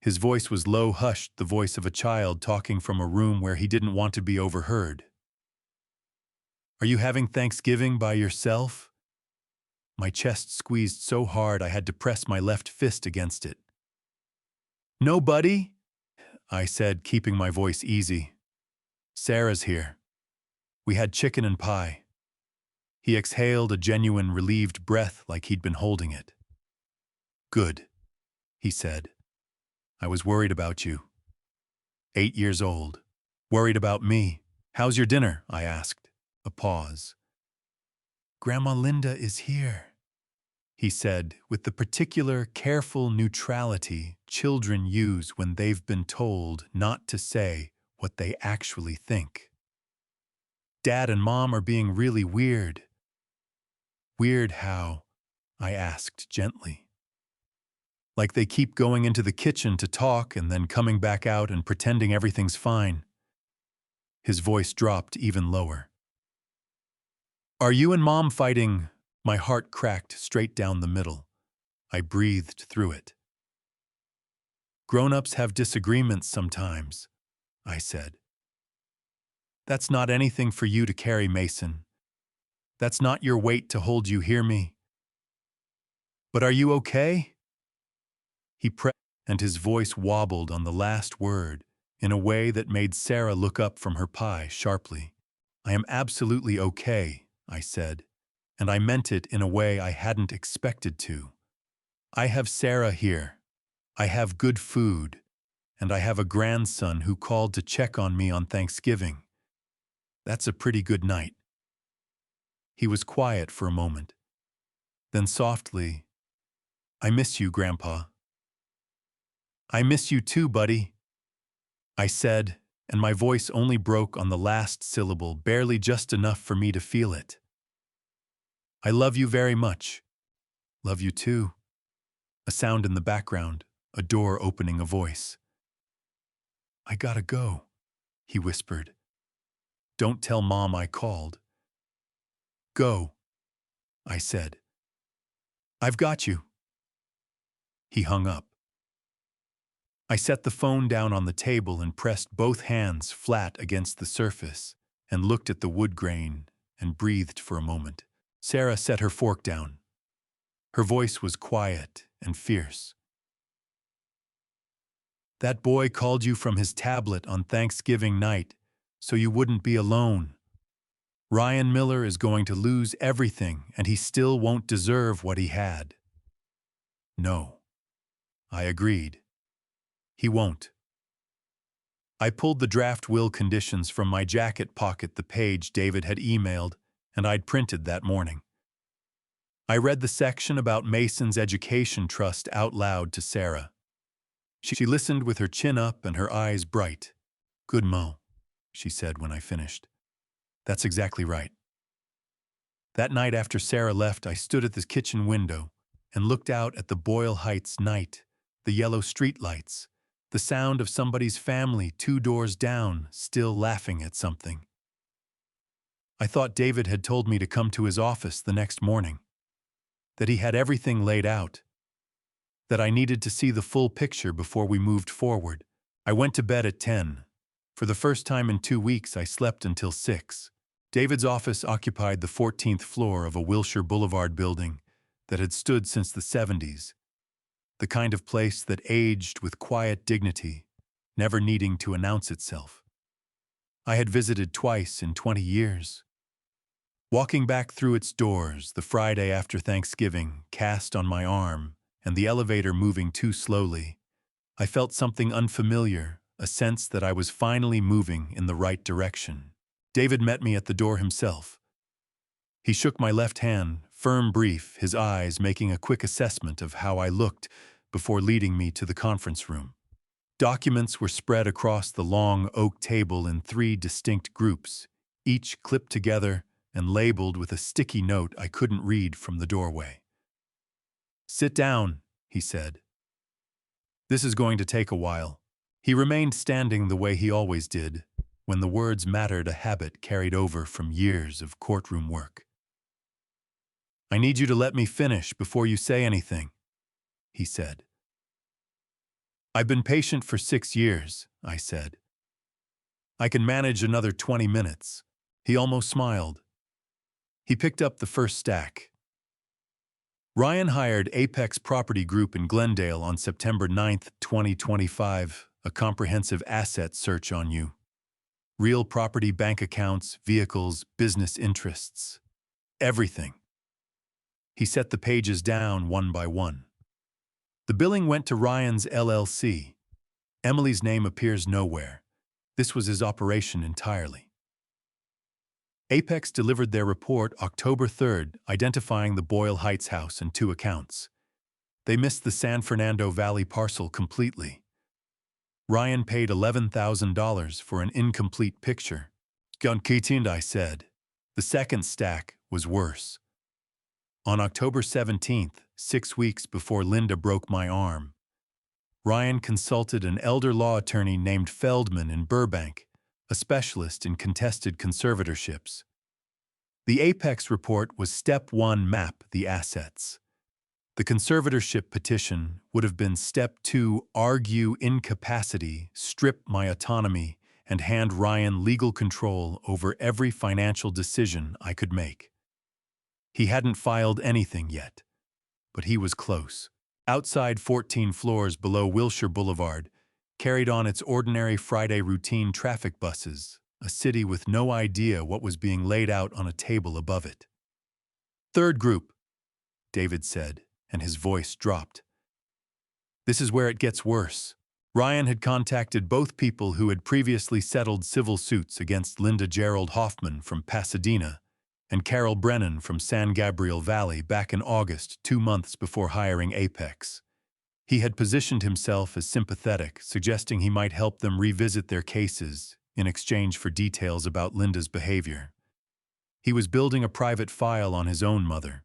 His voice was low, hushed, the voice of a child talking from a room where he didn't want to be overheard. "Are you having Thanksgiving by yourself?" My chest squeezed so hard I had to press my left fist against it. "No, buddy," I said, keeping my voice easy. "Sarah's here. We had chicken and pie." He exhaled a genuine relieved breath like he'd been holding it. "Good," he said. "I was worried about you. 8 years old. Worried about me. How's your dinner?" I asked. A pause. "Grandma Linda is here," he said, with the particular careful neutrality children use when they've been told not to say what they actually think. "Dad and Mom are being really weird." "Weird how?" I asked gently. "Like they keep going into the kitchen to talk and then coming back out and pretending everything's fine." His voice dropped even lower. "Are you and Mom fighting?" My heart cracked straight down the middle. I breathed through it. "Grown-ups have disagreements sometimes," I said. "That's not anything for you to carry, Mason. That's not your weight to hold, you hear me? But are you okay?" He pressed, and his voice wobbled on the last word in a way that made Sarah look up from her pie sharply. "I am absolutely okay," I said, and I meant it in a way I hadn't expected to. "I have Sarah here. I have good food, and I have a grandson who called to check on me on Thanksgiving. That's a pretty good night." He was quiet for a moment. Then softly, "I miss you, Grandpa." "I miss you too, buddy," I said, and my voice only broke on the last syllable, barely just enough for me to feel it. "I love you very much." "Love you too." A sound in the background, a door opening, a voice. "I gotta go," he whispered. "Don't tell Mom I called." "Go," I said. "I've got you." He hung up. I set the phone down on the table and pressed both hands flat against the surface and looked at the wood grain and breathed for a moment. Sarah set her fork down. Her voice was quiet and fierce. "That boy called you from his tablet on Thanksgiving night, so you wouldn't be alone. Ryan Miller is going to lose everything, and he still won't deserve what he had." "No," I agreed. "He won't." I pulled the draft will conditions from my jacket pocket, the page David had emailed, and I'd printed that morning. I read the section about Mason's education trust out loud to Sarah. She listened with her chin up and her eyes bright. "Good, Mo," she said when I finished. "That's exactly right." That night after Sarah left, I stood at the kitchen window and looked out at the Boyle Heights night, the yellow streetlights, the sound of somebody's family 2 doors down still laughing at something. I thought David had told me to come to his office the next morning, that he had everything laid out, that I needed to see the full picture before we moved forward. I went to bed at 10. For the first time in 2 weeks, I slept until 6. David's office occupied the 14th floor of a Wilshire Boulevard building that had stood since the 70s, the kind of place that aged with quiet dignity, never needing to announce itself. I had visited twice in 20 years. Walking back through its doors, the Friday after Thanksgiving cast on my arm and the elevator moving too slowly, I felt something unfamiliar, a sense that I was finally moving in the right direction. David met me at the door himself. He shook my left hand, firm, brief, his eyes making a quick assessment of how I looked before leading me to the conference room. Documents were spread across the long oak table in 3 distinct groups, each clipped together and labeled with a sticky note I couldn't read from the doorway. "Sit down," he said. "This is going to take a while." He remained standing the way he always did, when the words mattered, a habit carried over from years of courtroom work. "I need you to let me finish before you say anything," he said. "I've been patient for 6 years," I said. "I can manage another 20 minutes." He almost smiled. He picked up the first stack. "Ryan hired Apex Property Group in Glendale on September 9, 2025, a comprehensive asset search on you. Real property, bank accounts, vehicles, business interests. Everything." He set the pages down one by one. "The billing went to Ryan's LLC. Emily's name appears nowhere. This was his operation entirely. Apex delivered their report October 3rd, identifying the Boyle Heights house and 2 accounts. They missed the San Fernando Valley parcel completely. Ryan paid $11,000 for an incomplete picture." I said. The second stack was worse. On October 17th, 6 weeks before Linda broke my arm, Ryan consulted an elder law attorney named Feldman in Burbank, a specialist in contested conservatorships. The Apex report was Step 1: map the assets. The conservatorship petition would have been Step 2: argue incapacity, strip my autonomy, and hand Ryan legal control over every financial decision I could make. He hadn't filed anything yet, but he was close. Outside, 14 floors below Wilshire Boulevard, carried on its ordinary Friday routine traffic buses, a city with no idea what was being laid out on a table above it. "Third group," David said, and his voice dropped. "This is where it gets worse." Ryan had contacted both people who had previously settled civil suits against Linda Gerald Hoffman from Pasadena and Carol Brennan from San Gabriel Valley back in August, 2 months before hiring Apex. He had positioned himself as sympathetic, suggesting he might help them revisit their cases in exchange for details about Linda's behavior. He was building a private file on his own mother.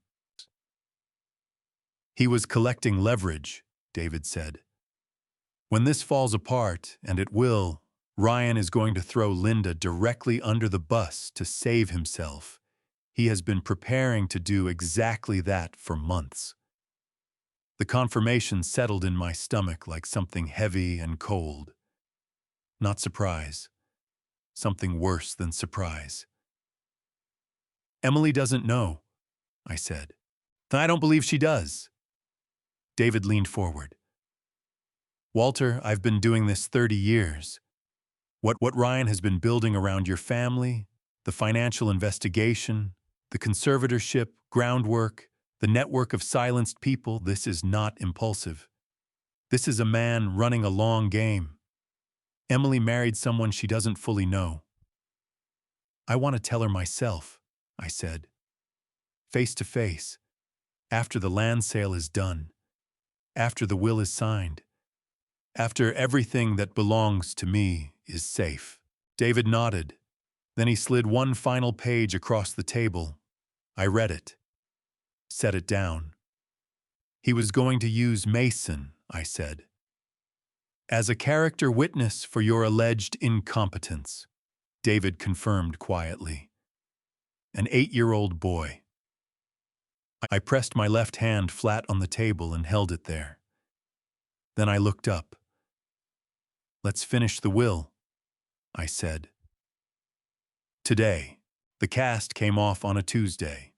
He was collecting leverage, David said. When this falls apart, and it will, Ryan is going to throw Linda directly under the bus to save himself. He has been preparing to do exactly that for months. The confirmation settled in my stomach like something heavy and cold. Not surprise. Something worse than surprise. "Emily doesn't know," I said. I don't believe she does. David leaned forward. Walter, I've been doing this 30 years. What Ryan has been building around your family, the financial investigation, the conservatorship, groundwork, the network of silenced people, this is not impulsive. This is a man running a long game. Emily married someone she doesn't fully know. I want to tell her myself, I said. Face to face, after the land sale is done, after the will is signed, after everything that belongs to me is safe. David nodded. Then he slid one final page across the table. I read it. Set it down. He was going to use Mason, I said, as a character witness for your alleged incompetence. David confirmed quietly. An 8-year-old boy. I pressed my left hand flat on the table and held it there. Then I looked up. Let's finish the will, I said. Today, the cast came off on a Tuesday.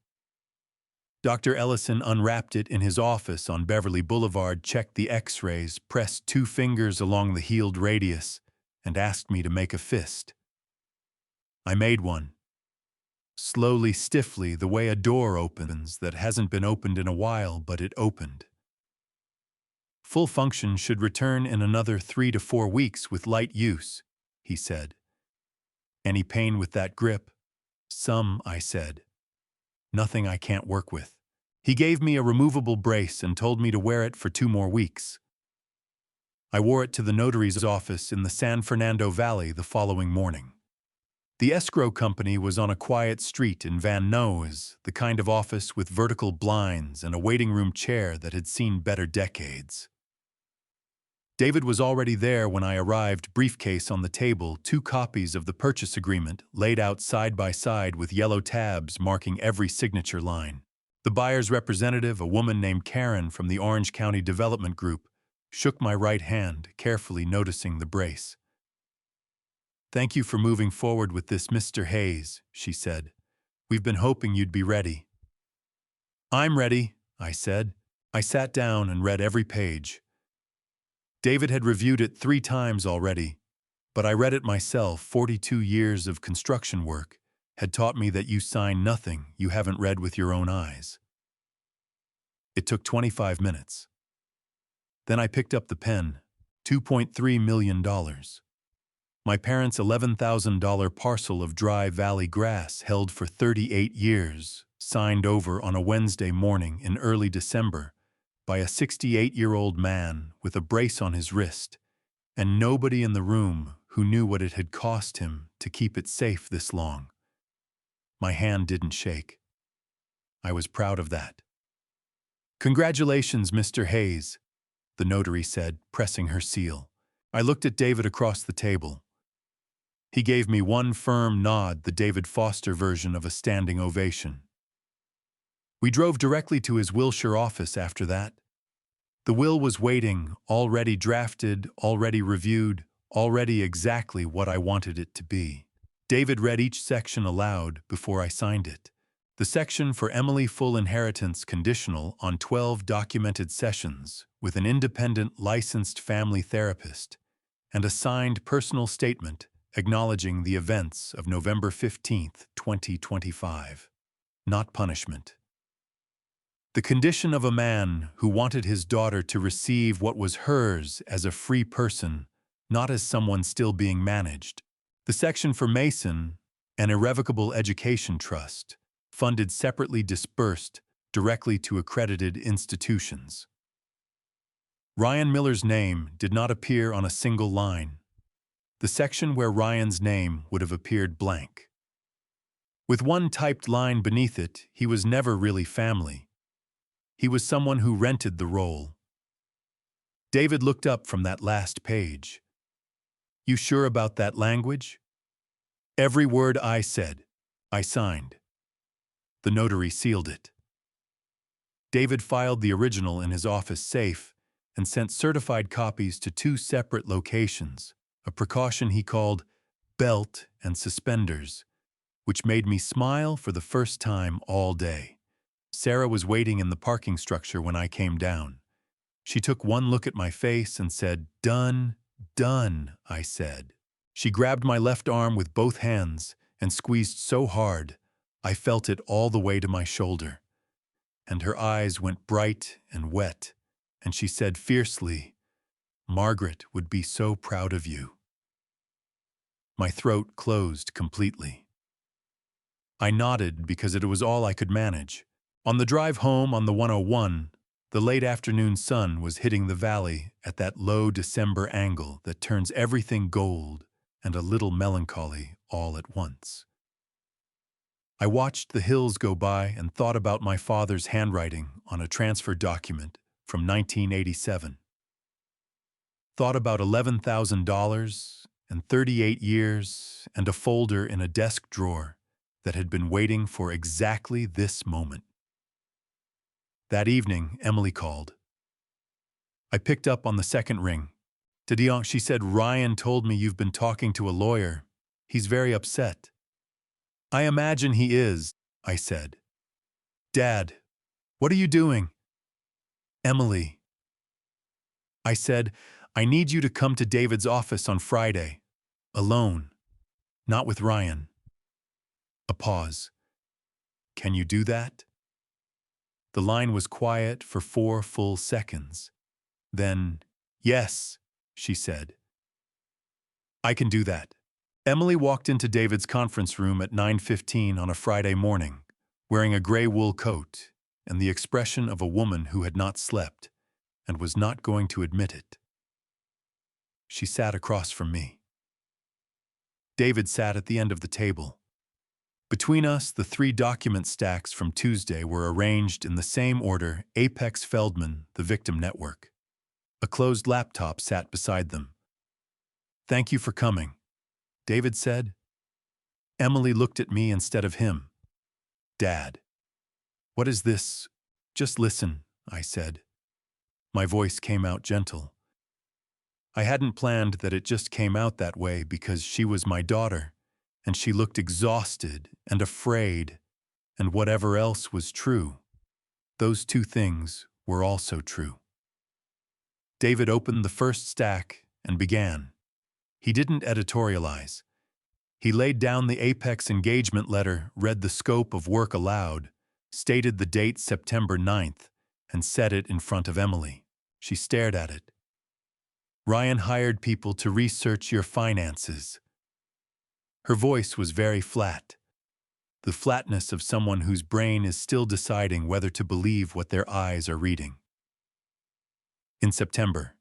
Dr. Ellison unwrapped it in his office on Beverly Boulevard, checked the x-rays, pressed 2 fingers along the healed radius, and asked me to make a fist. I made one. Slowly, stiffly, the way a door opens that hasn't been opened in a while, but it opened. Full function should return in another 3 to 4 weeks with light use, he said. Any pain with that grip? Some, I said. Nothing I can't work with. He gave me a removable brace and told me to wear it for 2 more weeks. I wore it to the notary's office in the San Fernando Valley the following morning. The escrow company was on a quiet street in Van Nuys, the kind of office with vertical blinds and a waiting room chair that had seen better decades. David was already there when I arrived, briefcase on the table, 2 copies of the purchase agreement laid out side by side with yellow tabs marking every signature line. The buyer's representative, a woman named Karen from the Orange County Development Group, shook my right hand, carefully noticing the brace. Thank you for moving forward with this, Mr. Hayes, she said. We've been hoping you'd be ready. I'm ready, I said. I sat down and read every page. David had reviewed it 3 times already, but I read it myself. 42 years of construction work had taught me that you sign nothing you haven't read with your own eyes. It took 25 minutes. Then I picked up the pen, $2.3 million. My parents' $11,000 parcel of dry valley grass held for 38 years, signed over on a Wednesday morning in early December by a 68-year-old man with a brace on his wrist, and nobody in the room who knew what it had cost him to keep it safe this long. My hand didn't shake. I was proud of that. Congratulations, Mr. Hayes, the notary said, pressing her seal. I looked at David across the table. He gave me one firm nod, the David Foster version of a standing ovation. We drove directly to his Wilshire office after that. The will was waiting, already drafted, already reviewed, already exactly what I wanted it to be. David read each section aloud before I signed it. The section for Emily full inheritance conditional on 12 documented sessions with an independent licensed family therapist, and a signed personal statement acknowledging the events of November 15, 2025. Not punishment. The condition of a man who wanted his daughter to receive what was hers as a free person, not as someone still being managed. The section for Mason, an irrevocable education trust, funded separately, dispersed directly to accredited institutions. Ryan Miller's name did not appear on a single line. The section where Ryan's name would have appeared blank. With one typed line beneath it, he was never really family. He was someone who rented the role. David looked up from that last page. You sure about that language? Every word I said, I signed. The notary sealed it. David filed the original in his office safe and sent certified copies to 2 separate locations, a precaution he called belt and suspenders, which made me smile for the first time all day. Sarah was waiting in the parking structure when I came down. She took one look at my face and said, "Done, done," I said. She grabbed my left arm with both hands and squeezed so hard, I felt it all the way to my shoulder. And her eyes went bright and wet, and she said fiercely, "Margaret would be so proud of you." My throat closed completely. I nodded because it was all I could manage. On the drive home on the 101, the late afternoon sun was hitting the valley at that low December angle that turns everything gold and a little melancholy all at once. I watched the hills go by and thought about my father's handwriting on a transfer document from 1987. Thought about $11,000 and 38 years and a folder in a desk drawer that had been waiting for exactly this moment. That evening, Emily called. I picked up on the second ring. Didion, she said, "Ryan told me you've been talking to a lawyer. He's very upset." "I imagine he is," I said. "Dad, what are you doing?" "Emily." I said, "I need you to come to David's office on Friday. Alone. Not with Ryan." A pause. "Can you do that?" The line was quiet for 4 full seconds. Then, "Yes," she said. "I can do that." Emily walked into David's conference room at 9:15 on a Friday morning, wearing a gray wool coat and the expression of a woman who had not slept and was not going to admit it. She sat across from me. David sat at the end of the table. Between us, the 3 document stacks from Tuesday were arranged in the same order: Apex Feldman, the victim network. A closed laptop sat beside them. "Thank you for coming," David said. Emily looked at me instead of him. "Dad, what is this?" "Just listen," I said. My voice came out gentle. I hadn't planned that it just came out that way because she was my daughter, and she looked exhausted and afraid, and whatever else was true. Those 2 things were also true. David opened the first stack and began. He didn't editorialize. He laid down the Apex engagement letter, read the scope of work aloud, stated the date September 9th, and set it in front of Emily. She stared at it. "Ryan hired people to research your finances." Her voice was very flat, the flatness of someone whose brain is still deciding whether to believe what their eyes are reading. "In September,"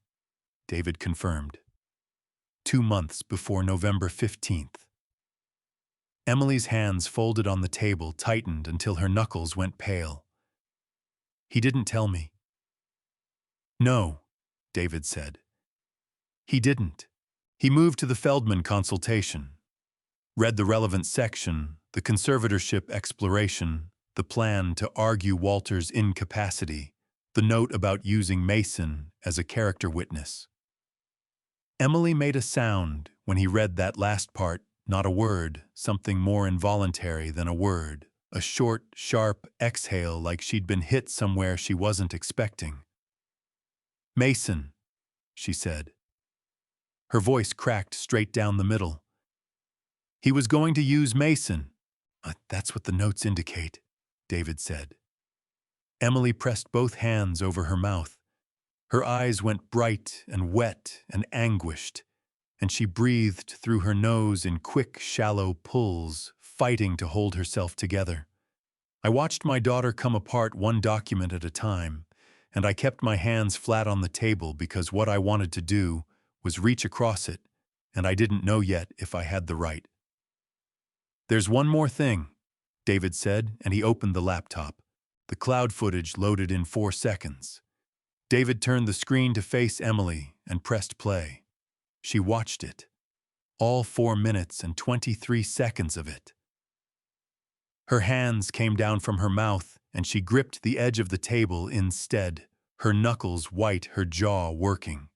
David confirmed. 2 months before November 15th. Emily's hands folded on the table tightened until her knuckles went pale. "He didn't tell me." "No," David said. "He didn't. He moved to the Feldman consultation, read the relevant section, the conservatorship exploration, the plan to argue Walter's incapacity, the note about using Mason as a character witness." Emily made a sound when he read that last part, not a word, something more involuntary than a word, a short, sharp exhale like she'd been hit somewhere she wasn't expecting. "Mason," she said. Her voice cracked straight down the middle. "He was going to use Mason." "That's what the notes indicate," David said. Emily pressed both hands over her mouth. Her eyes went bright and wet and anguished, and she breathed through her nose in quick, shallow pulls, fighting to hold herself together. I watched my daughter come apart one document at a time, and I kept my hands flat on the table because what I wanted to do was reach across it, and I didn't know yet if I had the right. "There's one more thing," David said, and he opened the laptop. The cloud footage loaded in 4 seconds. David turned the screen to face Emily and pressed play. She watched it. All 4 minutes and 23 seconds of it. Her hands came down from her mouth, and she gripped the edge of the table instead, her knuckles white, her jaw working.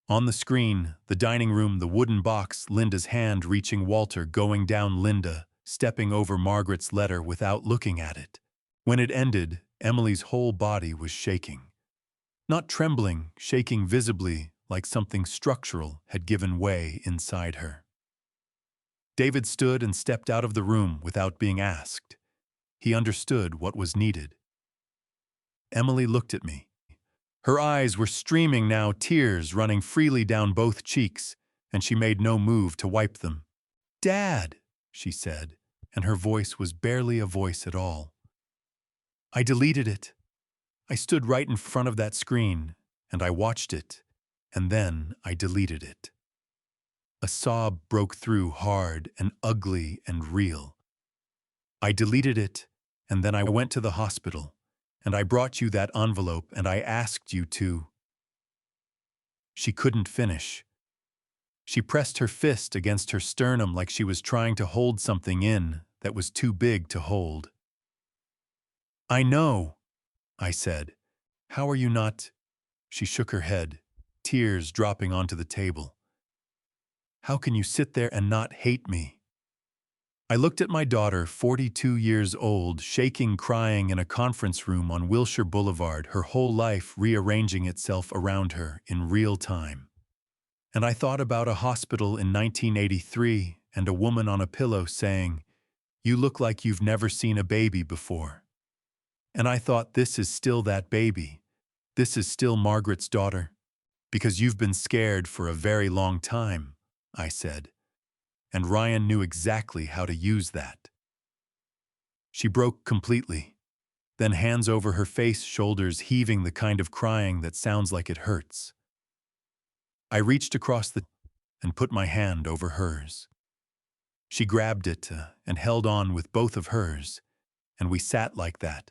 On the screen, the dining room, the wooden box, Linda's hand reaching Walter, going down Linda, stepping over Margaret's letter without looking at it. When it ended, Emily's whole body was shaking. Not trembling, shaking visibly like something structural had given way inside her. David stood and stepped out of the room without being asked. He understood what was needed. Emily looked at me. Her eyes were streaming now, tears running freely down both cheeks, and she made no move to wipe them. "Dad," she said, and her voice was barely a voice at all. "I deleted it. I stood right in front of that screen, and I watched it, and then I deleted it." A sob broke through, hard and ugly and real. "I deleted it, and then I went to the hospital, and I brought you that envelope, and I asked you to." She couldn't finish. She pressed her fist against her sternum like she was trying to hold something in that was too big to hold. "I know," I said. "How are you not—" She shook her head, tears dropping onto the table. "How can you sit there and not hate me?" I looked at my daughter, 42 years old, shaking, crying in a conference room on Wilshire Boulevard, her whole life rearranging itself around her in real time. And I thought about a hospital in 1983 and a woman on a pillow saying, "You look like you've never seen a baby before." And I thought, this is still that baby. This is still Margaret's daughter. "Because you've been scared for a very long time," I said. And Ryan knew exactly how to use that. She broke completely, then hands over her face, shoulders heaving, the kind of crying that sounds like it hurts. I reached across the and put my hand over hers. She grabbed it and held on with both of hers, and we sat like that,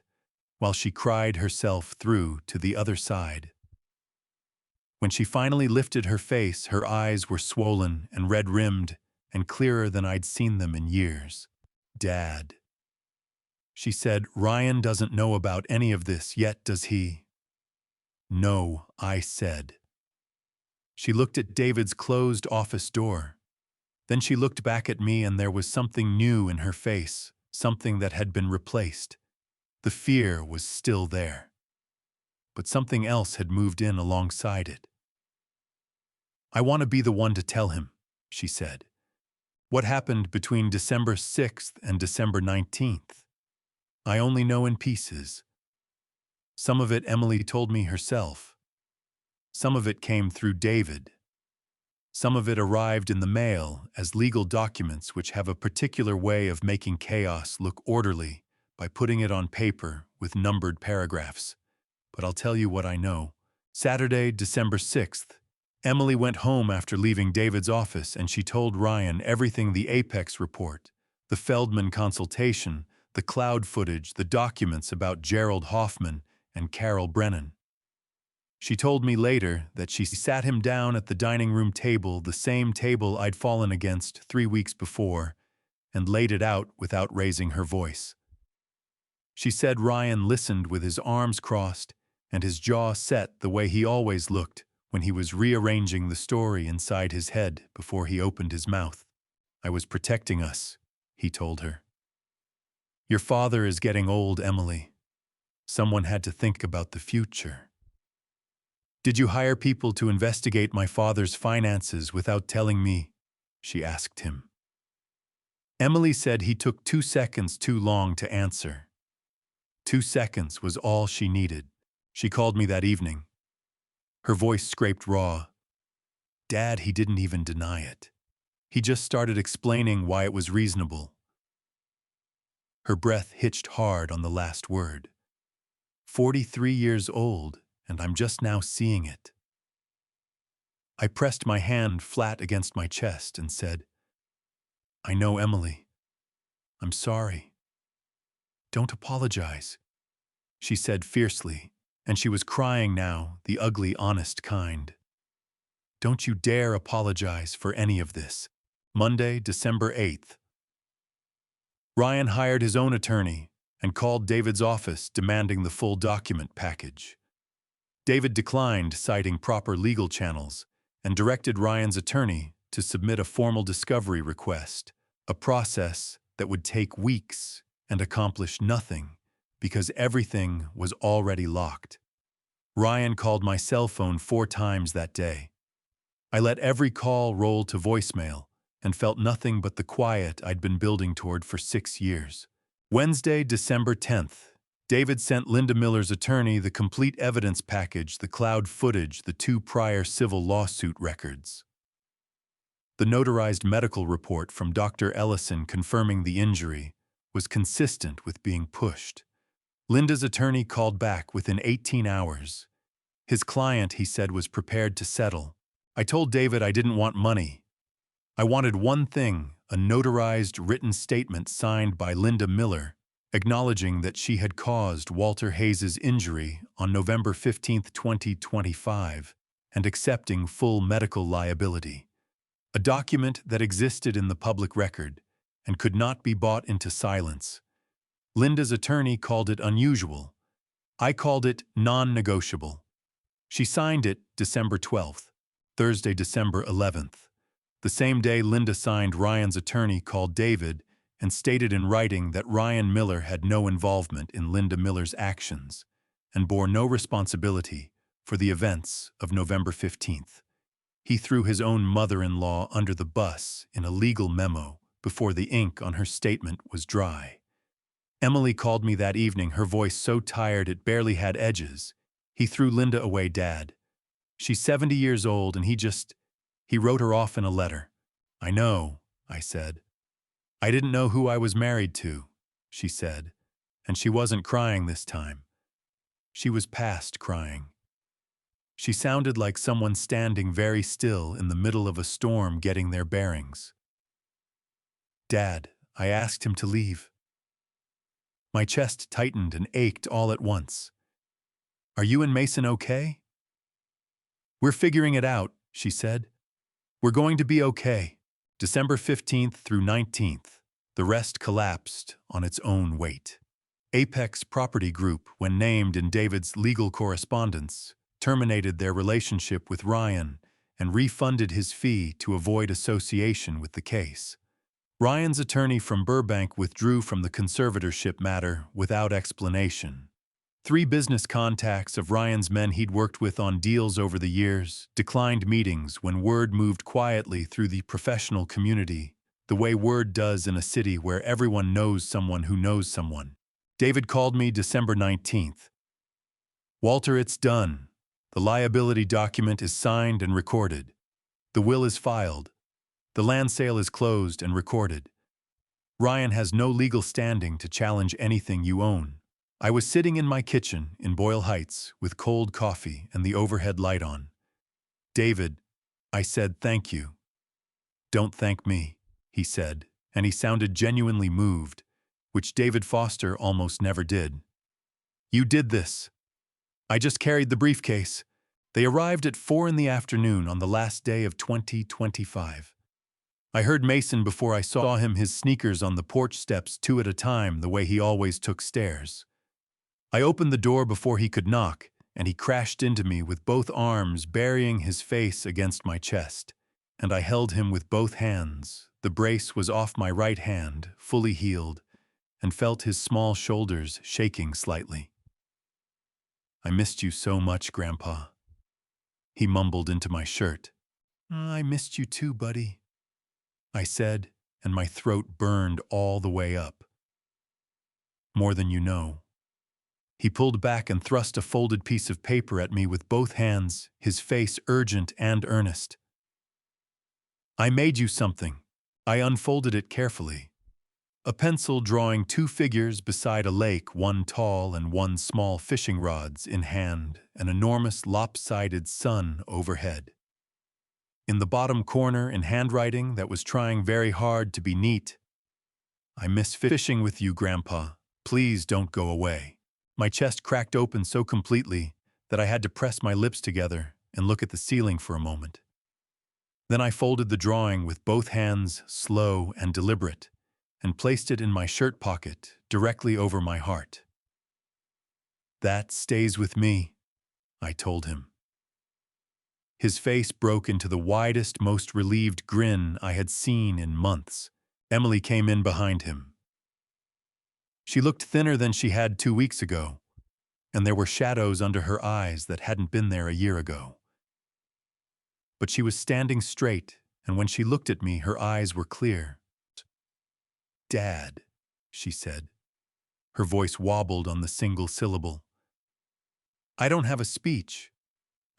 while she cried herself through to the other side. When she finally lifted her face, her eyes were swollen and red-rimmed and clearer than I'd seen them in years. "Dad," she said, "Ryan doesn't know about any of this yet, does he?" "No," I said. She looked at David's closed office door. Then she looked back at me, and there was something new in her face, something that had been replaced. The fear was still there, but something else had moved in alongside it. "I want to be the one to tell him," she said. "What happened between December 6th and December 19th? I only know in pieces. Some of it Emily told me herself. Some of it came through David. Some of it arrived in the mail as legal documents which have a particular way of making chaos look orderly by putting it on paper with numbered paragraphs. But I'll tell you what I know. Saturday, December 6th, Emily went home after leaving David's office, and she told Ryan everything: the Apex report, the Feldman consultation, the cloud footage, the documents about Gerald Hoffman and Carol Brennan. She told me later that she sat him down at the dining room table, the same table I'd fallen against 3 weeks before, and laid it out without raising her voice. She said Ryan listened with his arms crossed and his jaw set, the way he always looked when he was rearranging the story inside his head before he opened his mouth. "I was protecting us," he told her. "Your father is getting old, Emily. Someone had to think about the future." "Did you hire people to investigate my father's finances without telling me?" she asked him. Emily said he took 2 seconds too long to answer. 2 seconds was all she needed. She called me that evening. Her voice scraped raw. "Dad, he didn't even deny it. He just started explaining why it was reasonable." Her breath hitched hard on the last word. 43 years old, and I'm just now seeing it. I pressed my hand flat against my chest and said, "I know, Emily. I'm sorry." "Don't apologize," she said fiercely, and she was crying now, the ugly, honest kind. "Don't you dare apologize for any of this." Monday, December 8th. Ryan hired his own attorney and called David's office demanding the full document package. David declined, citing proper legal channels, and directed Ryan's attorney to submit a formal discovery request, a process that would take weeks and accomplish nothing because everything was already locked. Ryan called my cell phone 4 times that day. I let every call roll to voicemail and felt nothing but the quiet I'd been building toward for 6 years. Wednesday, December 10th. David sent Linda Miller's attorney the complete evidence package, the cloud footage, the 2 prior civil lawsuit records. The notarized medical report from Dr. Ellison confirming the injury was consistent with being pushed. Linda's attorney called back within 18 hours. His client, he said, was prepared to settle. I told David I didn't want money. I wanted one thing, a notarized written statement signed by Linda Miller, acknowledging that she had caused Walter Hayes's injury on November 15, 2025, and accepting full medical liability. A document that existed in the public record and could not be bought into silence. Linda's attorney called it unusual. I called it non-negotiable. She signed it December 12th, Thursday, December 11th. The same day Linda signed, Ryan's attorney called David and stated in writing that Ryan Miller had no involvement in Linda Miller's actions and bore no responsibility for the events of November 15th. He threw his own mother-in-law under the bus in a legal memo before the ink on her statement was dry. Emily called me that evening, her voice so tired it barely had edges. He threw Linda away, Dad. She's 70 years old and he wrote her off in a letter. I know, I said. I didn't know who I was married to, she said, and she wasn't crying this time. She was past crying. She sounded like someone standing very still in the middle of a storm getting their bearings. Dad, I asked him to leave. My chest tightened and ached all at once. Are you and Mason okay? We're figuring it out, she said. We're going to be okay. December 15th through 19th, the rest collapsed on its own weight. Apex Property Group, when named in David's legal correspondence, terminated their relationship with Ryan and refunded his fee to avoid association with the case. Ryan's attorney from Burbank withdrew from the conservatorship matter without explanation. 3 business contacts of Ryan's men he'd worked with on deals over the years declined meetings when word moved quietly through the professional community, the way word does in a city where everyone knows someone who knows someone. David called me December 19th. Walter, it's done. The liability document is signed and recorded. The will is filed. The land sale is closed and recorded. Ryan has no legal standing to challenge anything you own. I was sitting in my kitchen in Boyle Heights with cold coffee and the overhead light on. David, I said, thank you. Don't thank me, he said, and he sounded genuinely moved, which David Foster almost never did. You did this. I just carried the briefcase. They arrived at 4 in the afternoon on the last day of 2025. I heard Mason before I saw him, his sneakers on the porch steps 2 at a time, the way he always took stairs. I opened the door before he could knock, and he crashed into me with both arms burying his face against my chest, and I held him with both hands. The brace was off my right hand, fully healed, and felt his small shoulders shaking slightly. I missed you so much, Grandpa. He mumbled into my shirt. I missed you too, buddy, I said, and my throat burned all the way up. More than you know. He pulled back and thrust a folded piece of paper at me with both hands, his face urgent and earnest. I made you something. I unfolded it carefully. A pencil drawing 2 figures beside a lake, one tall and one small, fishing rods in hand, an enormous lopsided sun overhead. In the bottom corner, in handwriting that was trying very hard to be neat, I miss fishing with you, Grandpa. Please don't go away. My chest cracked open so completely that I had to press my lips together and look at the ceiling for a moment. Then I folded the drawing with both hands, slow and deliberate, and placed it in my shirt pocket directly over my heart. That stays with me, I told him. His face broke into the widest, most relieved grin I had seen in months. Emily came in behind him. She looked thinner than she had 2 weeks ago, and there were shadows under her eyes that hadn't been there a year ago. But she was standing straight, and when she looked at me, her eyes were clear. "Dad," she said. Her voice wobbled on the single syllable. "I don't have a speech.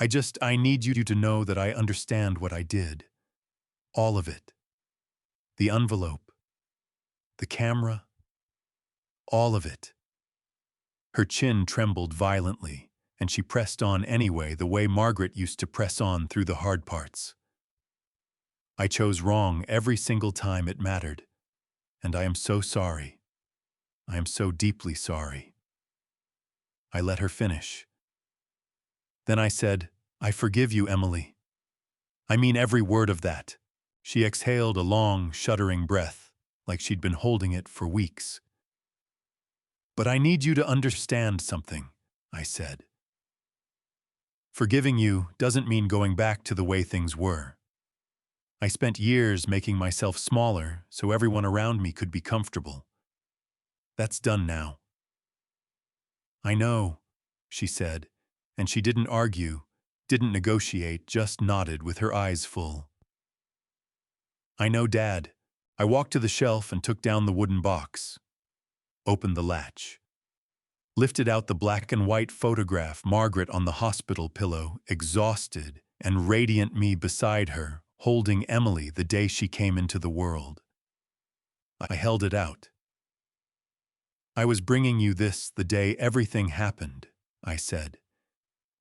I need you to know that I understand what I did. All of it. The envelope. The camera. All of it." Her chin trembled violently, and she pressed on anyway, the way Margaret used to press on through the hard parts. "I chose wrong every single time it mattered, and I am so sorry. I am so deeply sorry." I let her finish. Then I said, "I forgive you, Emily. I mean every word of that." She exhaled a long, shuddering breath, like she'd been holding it for weeks. "But I need you to understand something," I said. "Forgiving you doesn't mean going back to the way things were. I spent years making myself smaller so everyone around me could be comfortable. That's done now." "I know," she said, and she didn't argue, didn't negotiate, just nodded with her eyes full. "I know, Dad." I walked to the shelf and took down the wooden box, opened the latch, lifted out the black and white photograph, Margaret on the hospital pillow, exhausted, and radiant me beside her, holding Emily the day she came into the world. I held it out. "I was bringing you this the day everything happened," I said.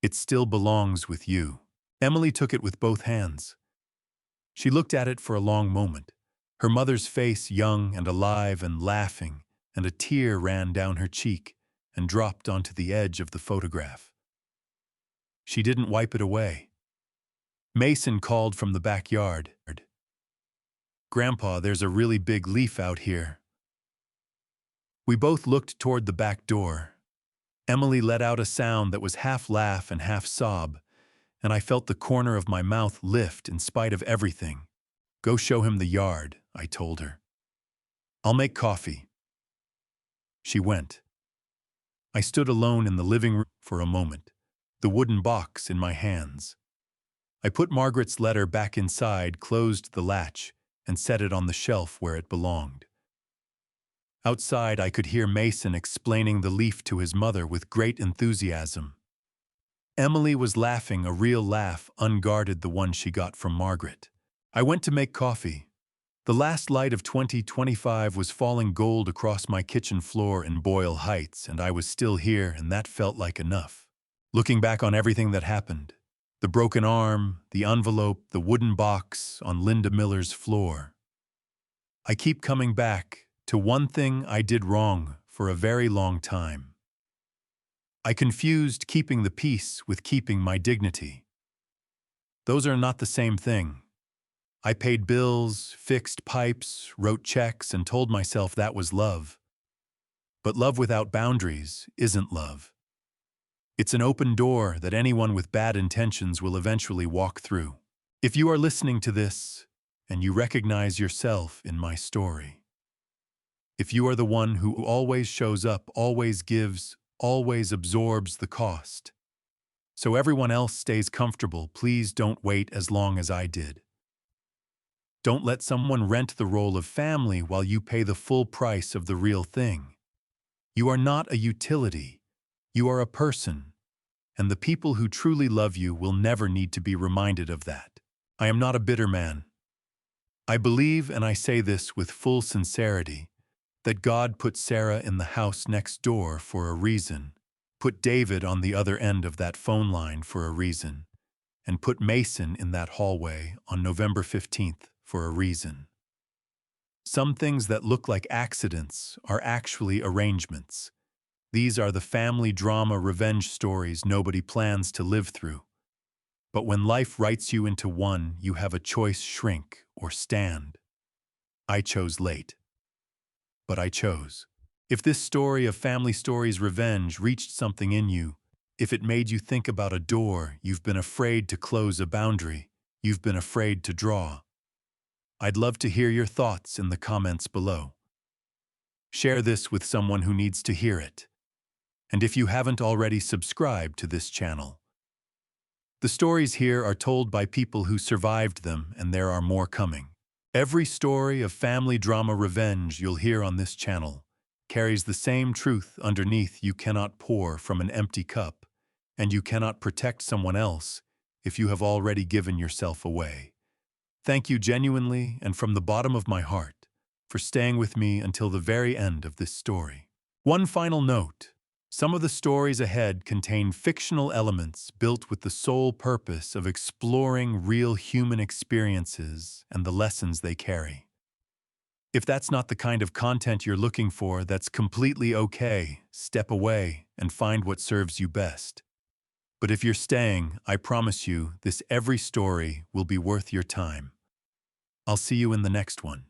"It still belongs with you." Emily took it with both hands. She looked at it for a long moment, her mother's face young and alive and laughing, and a tear ran down her cheek and dropped onto the edge of the photograph. She didn't wipe it away. Mason called from the backyard. "Grandpa, there's a really big leaf out here." We both looked toward the back door. Emily let out a sound that was half laugh and half sob, and I felt the corner of my mouth lift in spite of everything. "Go show him the yard," I told her. "I'll make coffee." She went. I stood alone in the living room for a moment, the wooden box in my hands. I put Margaret's letter back inside, closed the latch, and set it on the shelf where it belonged. Outside, I could hear Mason explaining the leaf to his mother with great enthusiasm. Emily was laughing, a real laugh, unguarded, the one she got from Margaret. I went to make coffee. The last light of 2025 was falling gold across my kitchen floor in Boyle Heights, and I was still here, and that felt like enough. Looking back on everything that happened, the broken arm, the envelope, the wooden box on Linda Miller's floor, I keep coming back to one thing I did wrong for a very long time. I confused keeping the peace with keeping my dignity. Those are not the same thing. I paid bills, fixed pipes, wrote checks, and told myself that was love. But love without boundaries isn't love. It's an open door that anyone with bad intentions will eventually walk through. If you are listening to this, and you recognize yourself in my story, if you are the one who always shows up, always gives, always absorbs the cost, so everyone else stays comfortable, please don't wait as long as I did. Don't let someone rent the role of family while you pay the full price of the real thing. You are not a utility. You are a person, and the people who truly love you will never need to be reminded of that. I am not a bitter man. I believe, and I say this with full sincerity, that God put Sarah in the house next door for a reason, put David on the other end of that phone line for a reason, and put Mason in that hallway on November 15th for a reason. Some things that look like accidents are actually arrangements. These are the family drama revenge stories nobody plans to live through. But when life writes you into one, you have a choice: shrink or stand. I chose late. But I chose. If this story of Family Stories Revenge reached something in you, if it made you think about a door you've been afraid to close, a boundary you've been afraid to draw, I'd love to hear your thoughts in the comments below. Share this with someone who needs to hear it. And if you haven't already subscribed to this channel, the stories here are told by people who survived them, and there are more coming. Every story of family drama revenge you'll hear on this channel carries the same truth underneath. You cannot pour from an empty cup, and you cannot protect someone else if you have already given yourself away. Thank you genuinely and from the bottom of my heart for staying with me until the very end of this story. One final note: some of the stories ahead contain fictional elements built with the sole purpose of exploring real human experiences and the lessons they carry. If that's not the kind of content you're looking for, that's completely okay. Step away and find what serves you best. But if you're staying, I promise you, every story will be worth your time. I'll see you in the next one.